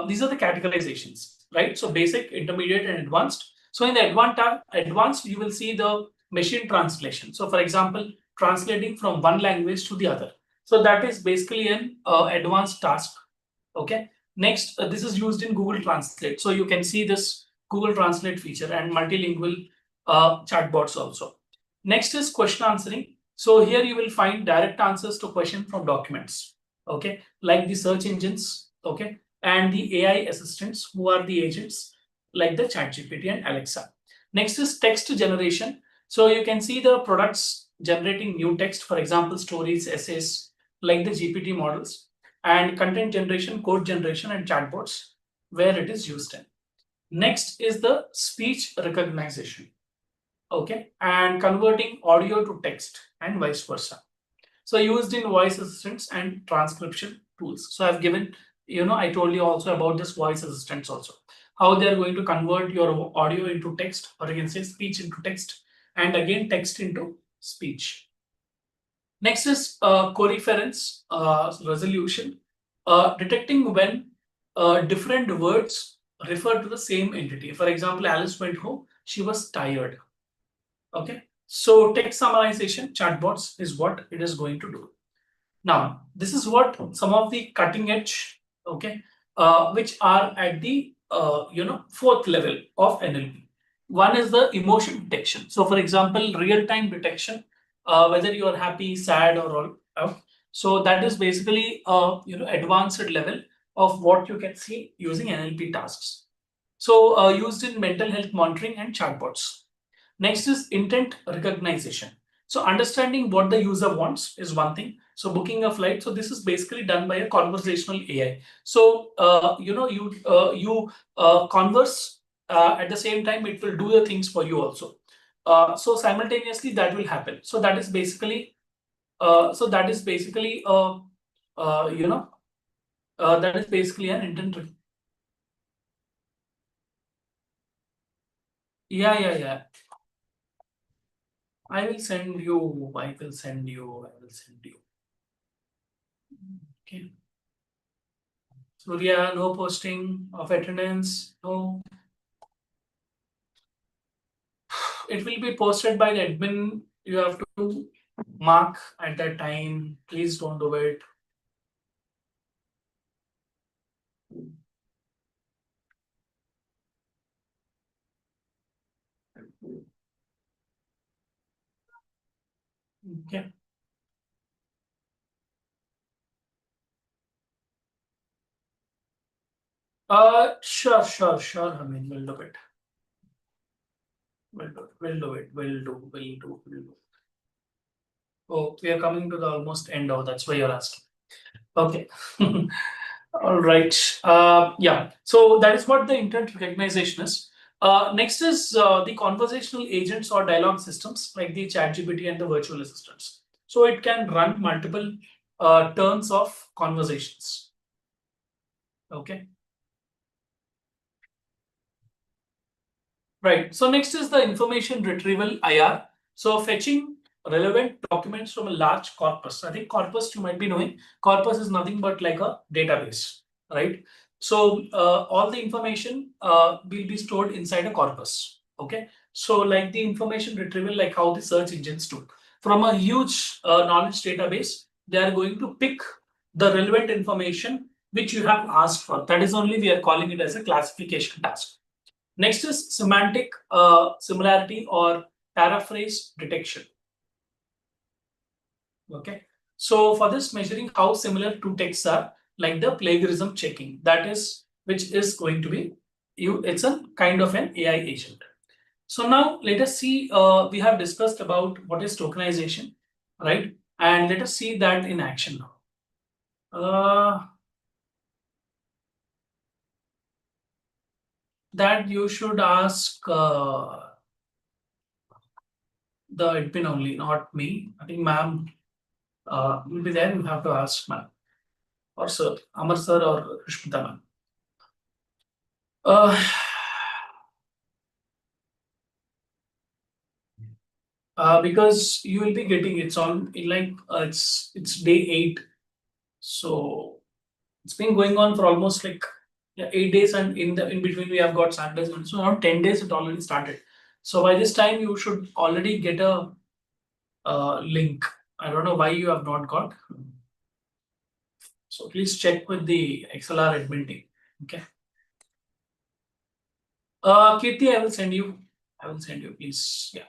[SPEAKER 12] these are the categorizations, right? So basic, intermediate, and advanced. So in the advanced, you will see the machine translation. So for example, translating from one language to the other. So that is basically an advanced task. Okay. Next, this is used in Google Translate. So you can see this Google Translate feature and multilingual chatbots also. Next is question answering. So here you will find direct answers to questions from documents. Okay, like the search engines. Okay, and the AI assistants who are the agents like the ChatGPT and Alexa. Next is text generation. So you can see the products generating new text, for example, stories, essays, like the GPT models, and content generation, code generation, and chatbots where it is used in. Next is the speech recognition. Okay, and converting audio to text and vice versa. So used in voice assistants and transcription tools. So I've given, I told you also about this voice assistants also, how they're going to convert your audio into text, or you can say speech into text, and again text into speech. Next is coreference resolution, detecting when different words refer to the same entity. For example, Alice went home, she was tired. Okay, so text summarization chatbots is what it is going to do. Now, this is what some of the cutting edge, okay, which are at the fourth level of NLP. One is the emotion detection. So, for example, real-time detection, whether you are happy, sad, or all. So that is basically advanced level of what you can see using NLP tasks. So used in mental health monitoring and chatbots. Next is intent recognition. So understanding what the user wants is one thing. So booking a flight. So this is basically done by a conversational AI. So you converse at the same time. It will do the things for you also. So simultaneously that will happen. So that is basically that is basically an intent. Yeah. I will send you. Okay. Surya, no posting of attendance. No. It will be posted by the admin. You have to mark at that time. Please don't do it. Okay. Sure. I mean, we'll do it. We'll do. Oh, we are coming to the almost end of. That's why you're asking. Okay. All right. Yeah. So that is what the intent recognition is. Next is the conversational agents or dialogue systems like the ChatGPT and the virtual assistants. So it can run multiple turns of conversations. Okay. Right. So next is the information retrieval IR. So fetching relevant documents from a large corpus. I think corpus you might be knowing. Corpus is nothing but like a database, right? So all the information will be stored inside a corpus. Okay. So like the information retrieval, like how the search engines do. From a huge knowledge database, they are going to pick the relevant information which you have asked for. That is only we are calling it as a classification task. Next is semantic similarity or paraphrase detection. Okay. So for this, measuring how similar two texts are, like the plagiarism checking, that is which is going to be it's a kind of an AI agent. So now let us see, we have discussed about what is tokenization, right? And let us see that in action now. That you should ask the admin only, not me. I think ma'am will be there. You have to ask ma'am or sir, Amar sir or Rishmita ma'am. Because you will be getting it's on like it's day 8, so it's been going on for almost like 8 days, and in between we have got Saturdays, so around 10 days it already started. So by this time you should already get a link. I don't know why you have not got. So please check with the XLR admin team. Okay. Kirti, I will send you. Please. Yeah.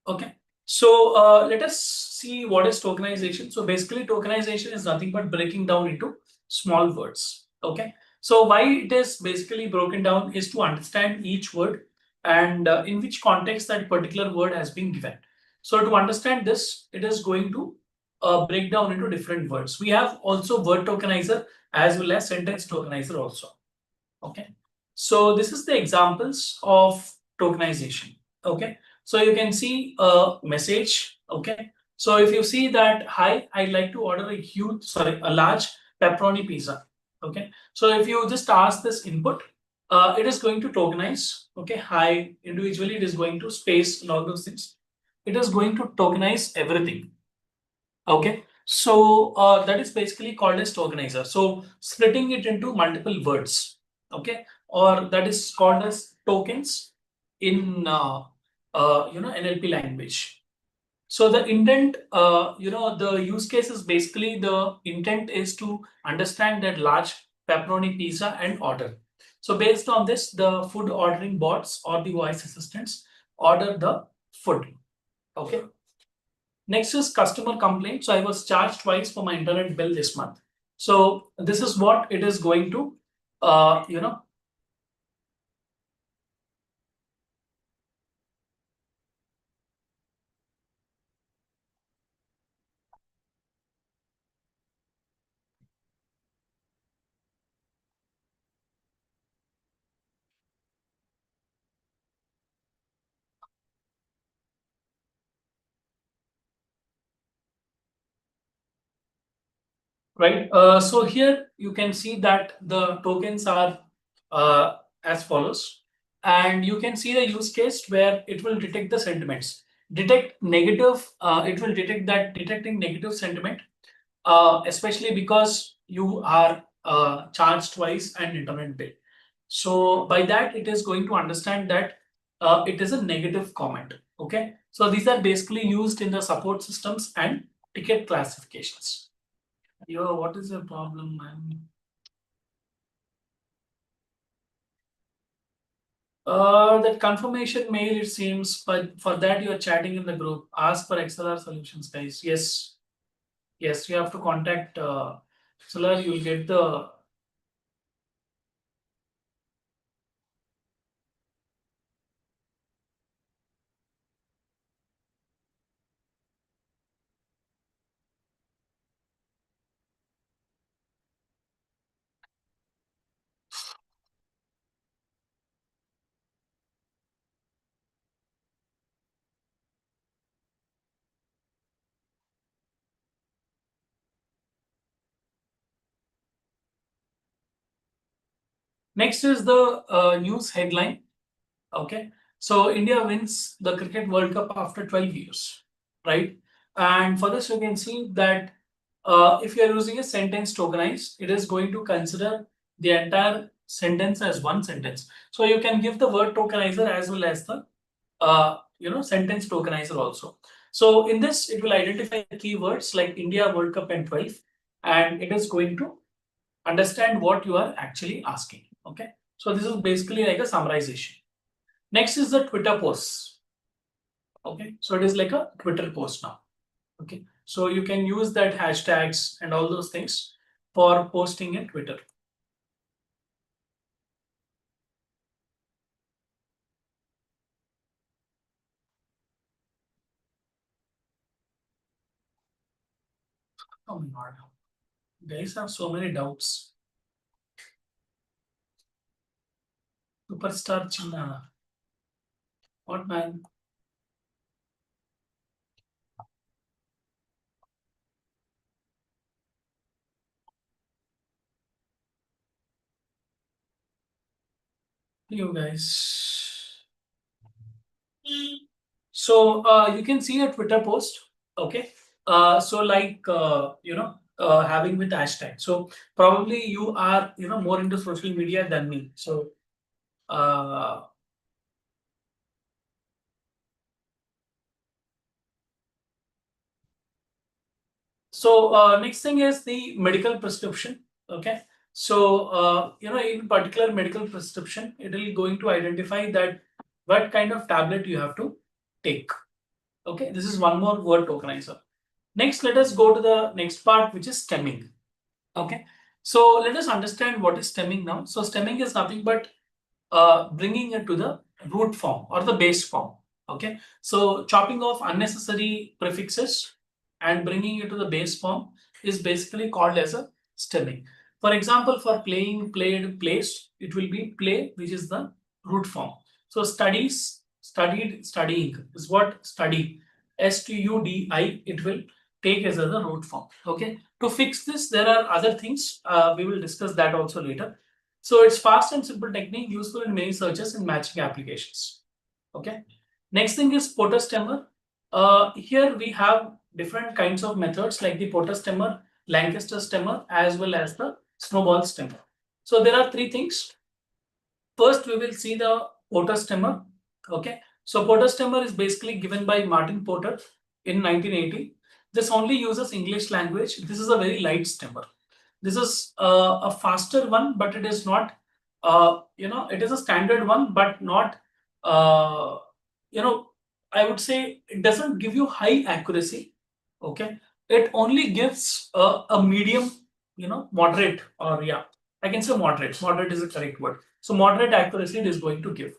[SPEAKER 12] Okay. So let us see what is tokenization. So basically, tokenization is nothing but breaking down into small words. Okay. So why it is basically broken down is to understand each word and in which context that particular word has been given. So to understand this, it is going to break down into different words. We have also word tokenizer as well as sentence tokenizer also. Okay. So this is the examples of tokenization. Okay. So you can see a message. Okay. So if you see that, hi, I'd like to order a large pepperoni pizza. Okay. So if you just ask this input, it is going to tokenize. Okay. Hi, individually, it is going to space and all those things. It is going to tokenize everything. Okay. So that is basically called as tokenizer. So splitting it into multiple words. Okay. Or that is called as tokens in NLP language. So the intent, the use case is basically the intent is to understand that large pepperoni pizza and order. So based on this, the food ordering bots or the voice assistants order the food. Okay. Next is customer complaint. So I was charged twice for my internet bill this month. So this is what it is going to, right? So here you can see that the tokens are as follows. And you can see the use case where it will detect the sentiments. Detect negative, it will detect that detecting negative sentiment, especially because you are charged twice and internet bill. So by that, it is going to understand that it is a negative comment. Okay. So these are basically used in the support systems and ticket classifications. Yo, what is your problem, man? That confirmation mail, it seems, but for that you are chatting in the group. Ask for XLR solutions, guys. Yes. Yes, you have to contact XLR, you'll get the. Next is the news headline. Okay. So India wins the Cricket World Cup after 12 years, right? And for this, you can see that if you are using a sentence tokenize, it is going to consider the entire sentence as one sentence. So you can give the word tokenizer as well as the sentence tokenizer also. So in this, it will identify the keywords like India World Cup and 12, and it is going to understand what you are actually asking. Okay, so this is basically like a summarization. Next is the Twitter posts. Okay, so it is like a Twitter post now. Okay, so you can use that hashtags and all those things for posting in Twitter. Oh my god, guys have so many doubts. Superstar Chinna. What man? You guys. So you can see a Twitter post. Okay. So like having with hashtag. So probably you are more into social media than me. So next thing is the medical prescription. Okay. So in particular medical prescription, it will going to identify that what kind of tablet you have to take. Okay, this is one more word tokenizer. Next, let us go to the next part, which is stemming. Okay, so let us understand what is stemming now. So stemming is nothing but bringing it to the root form or the base form. Okay, so chopping off unnecessary prefixes and bringing it to the base form is basically called as a stemming. For example, for playing, played, placed, it will be play, which is the root form. So studies, studied, studying is what study. STUDI, it will take as a root form. Okay, to fix this, there are other things. We will discuss that also later. So it's fast and simple technique useful in many searches and matching applications. Okay. Next thing is Porter stemmer. Here we have different kinds of methods like the Porter stemmer, Lancaster stemmer, as well as the snowball stemmer. So there are three things. First, we will see the Porter stemmer. Okay. So Porter stemmer is basically given by Martin Porter in 1980. This only uses English language. This is a very light stemmer. This is a faster one, but it is not, it is a standard one, but not, I would say it doesn't give you high accuracy. Okay. It only gives a medium, moderate, or yeah, I can say moderate. Moderate is the correct word. So moderate accuracy it is going to give.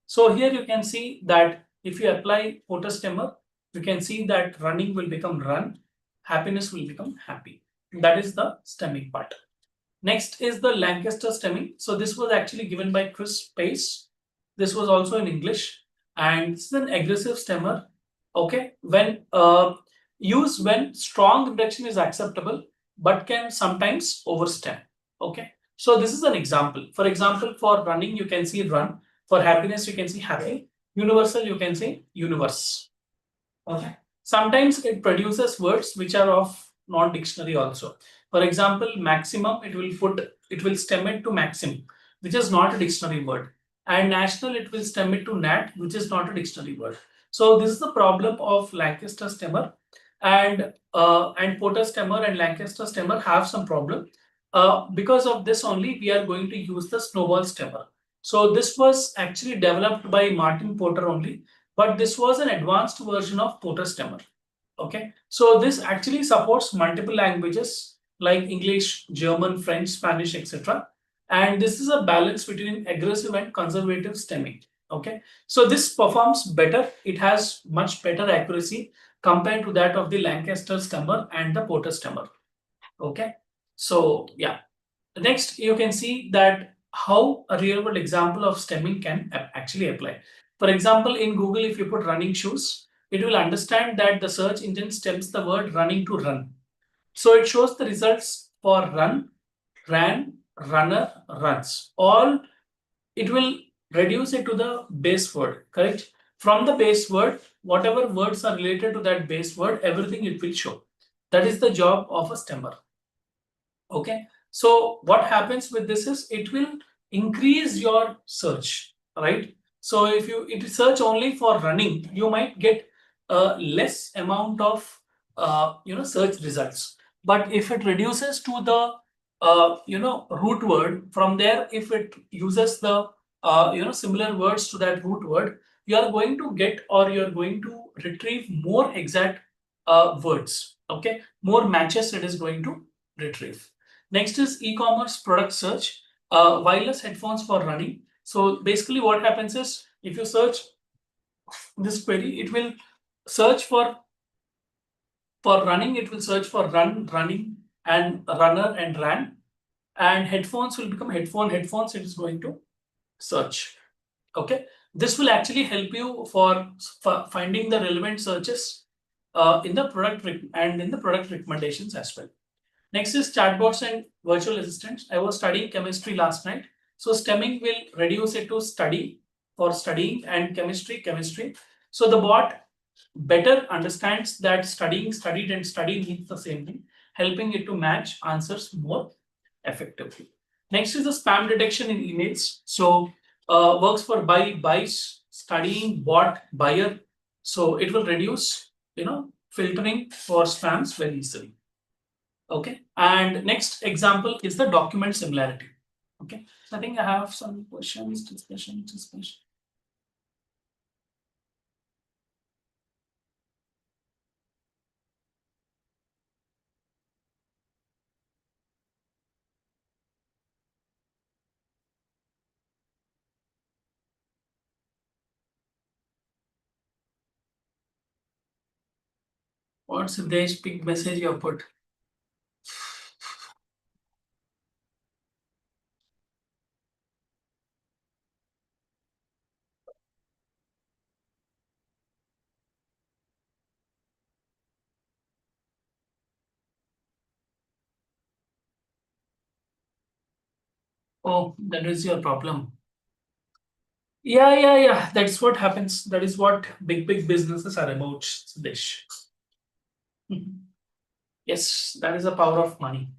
[SPEAKER 12] So here you can see that if you apply Porter stemmer, you can see that running will become run, happiness will become happy. That is the stemming part. Next is the Lancaster stemming. So this was actually given by Chris Pace. This was also in English, and this is an aggressive stemmer. Okay, when used when strong reduction is acceptable, but can sometimes overstem. Okay, so this is an example. For example, for running, you can see run. For happiness, you can see happy. Universal, you can say universe. Okay. Sometimes it produces words which are of non-dictionary also. For example, maximum, it will stem it to maxim, which is not a dictionary word. And national, it will stem it to nat, which is not a dictionary word. So this is the problem of Lancaster stemmer, and Porter stemmer and Lancaster stemmer have some problem. Because of this only, we are going to use the snowball stemmer. So this was actually developed by Martin Porter only, but this was an advanced version of Porter stemmer. Okay, so this actually supports multiple languages like English, German, French, Spanish, etc. And this is a balance between aggressive and conservative stemming. Okay, so this performs better. It has much better accuracy compared to that of the Lancaster stemmer and the Porter stemmer. Okay, so yeah. Next, you can see that how a real world example of stemming can actually apply. For example, in Google, if you put running shoes, it will understand that the search engine stems the word running to run. So it shows the results for run, ran, runner, runs. All it will reduce it to the base word, correct? From the base word, whatever words are related to that base word, everything it will show. That is the job of a stemmer. Okay, so what happens with this is it will increase your search, right? So if you search only for running, you might get a less amount of search results. But if it reduces to the root word, from there, if it uses the similar words to that root word, you are going to get, or you are going to retrieve more exact words. Okay, more matches it is going to retrieve. Next is e-commerce product search, wireless headphones for running. So basically what happens is if you search this query, it will search for running, it will search for running, and runner and ran, and headphones will become headphones it is going to search. Okay, this will actually help you for finding the relevant searches in the product and in the product recommendations as well. Next is chatbots and virtual assistants. I was studying chemistry last night. So stemming will reduce it to study, for studying, and chemistry. So the bot better understands that studied and study means the same thing, helping it to match answers more effectively. Next is the spam detection in emails. So works for buys, studying, bot, buyer. So it will reduce, filtering for spams very easily. Okay, and next example is the document similarity. Okay, so I think I have some questions, discussion. What's the big message you have put? Oh, that is your problem. Yeah. That's what happens. That is what big businesses are about, Sudesh. Yes, that is the power of money.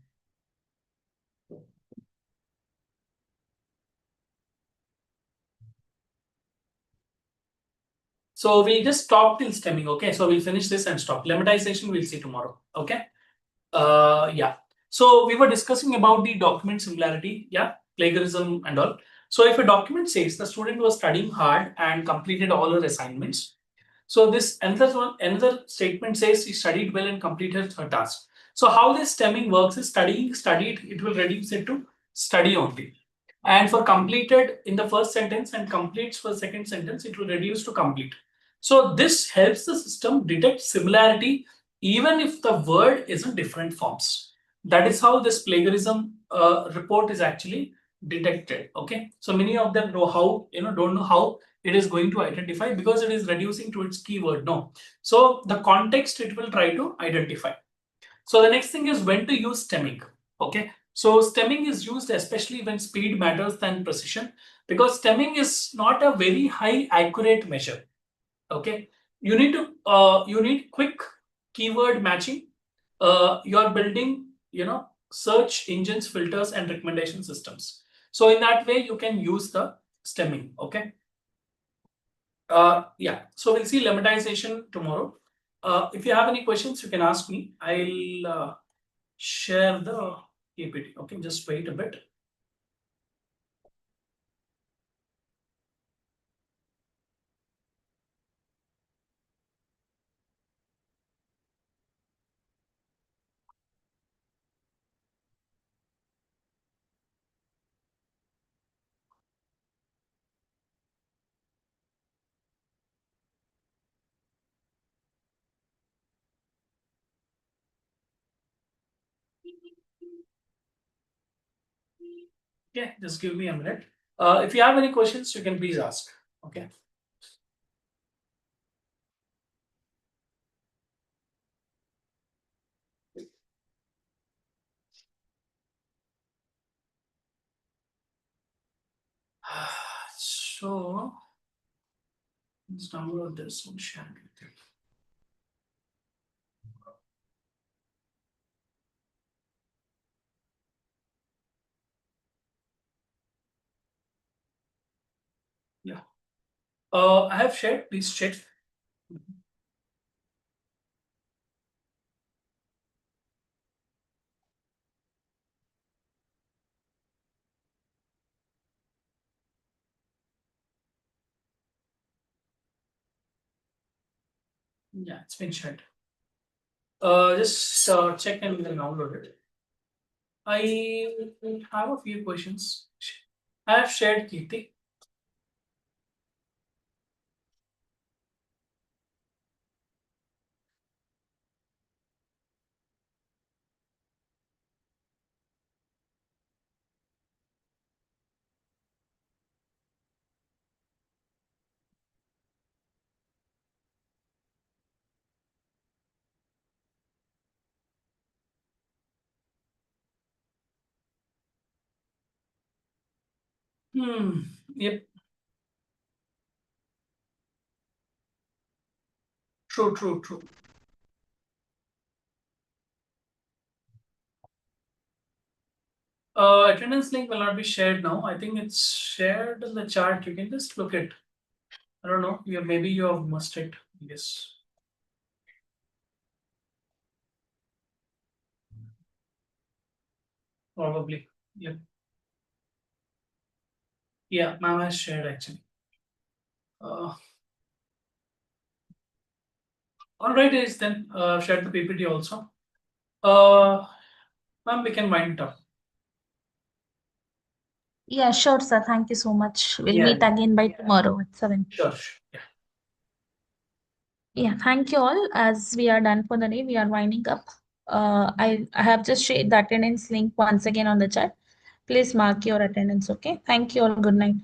[SPEAKER 12] So we'll just stop till stemming. Okay, so we'll finish this and stop. Lemmatization we'll see tomorrow. Okay. Yeah. So we were discussing about the document similarity. Yeah, plagiarism and all. So if a document says the student was studying hard and completed all her assignments, so this another statement says he studied well and completed her task. So how this stemming works is studied, it will reduce it to study only. And for completed in the first sentence and completes for second sentence, it will reduce to complete. So this helps the system detect similarity even if the word is in different forms. That is how this plagiarism report is actually detected. Okay, so many of them know how, don't know how it is going to identify, because it is reducing to its keyword. No, so the context it will try to identify. So the next thing is when to use stemming. Okay, so stemming is used especially when speed matters than precision, because stemming is not a very high accurate measure. Okay, you need quick keyword matching. You are building, search engines, filters, and recommendation systems. So in that way, you can use the stemming. Okay. Yeah, so we'll see lemmatization tomorrow. If you have any questions, you can ask me. I'll share the PPT. Okay, just wait a bit. Okay, just give me a minute. If you have any questions, you can please ask. Okay. So Let's download this and share it with you. Yeah. I have shared. Please check. Yeah, it's been shared. Just check and then download it. I have a few questions. I have shared Kirti. Yep. True, true, true. Attendance link will not be shared now. I think it's shared in the chat. You can just look it. I don't know. Maybe you have missed it. Yes. Probably. Yep. Yeah, ma'am has shared actually. All right, is then shared the PPT also. Ma'am, we can wind it up.
[SPEAKER 11] Yeah, sure, sir. Thank you so much. We'll
[SPEAKER 12] Yeah.
[SPEAKER 11] meet again by tomorrow at 7.
[SPEAKER 12] Sure. Yeah.
[SPEAKER 11] Yeah, thank you all. As we are done for the day, we are winding up. I have just shared the attendance link once again on the chat. Please mark your attendance, okay? Thank you all. Good night.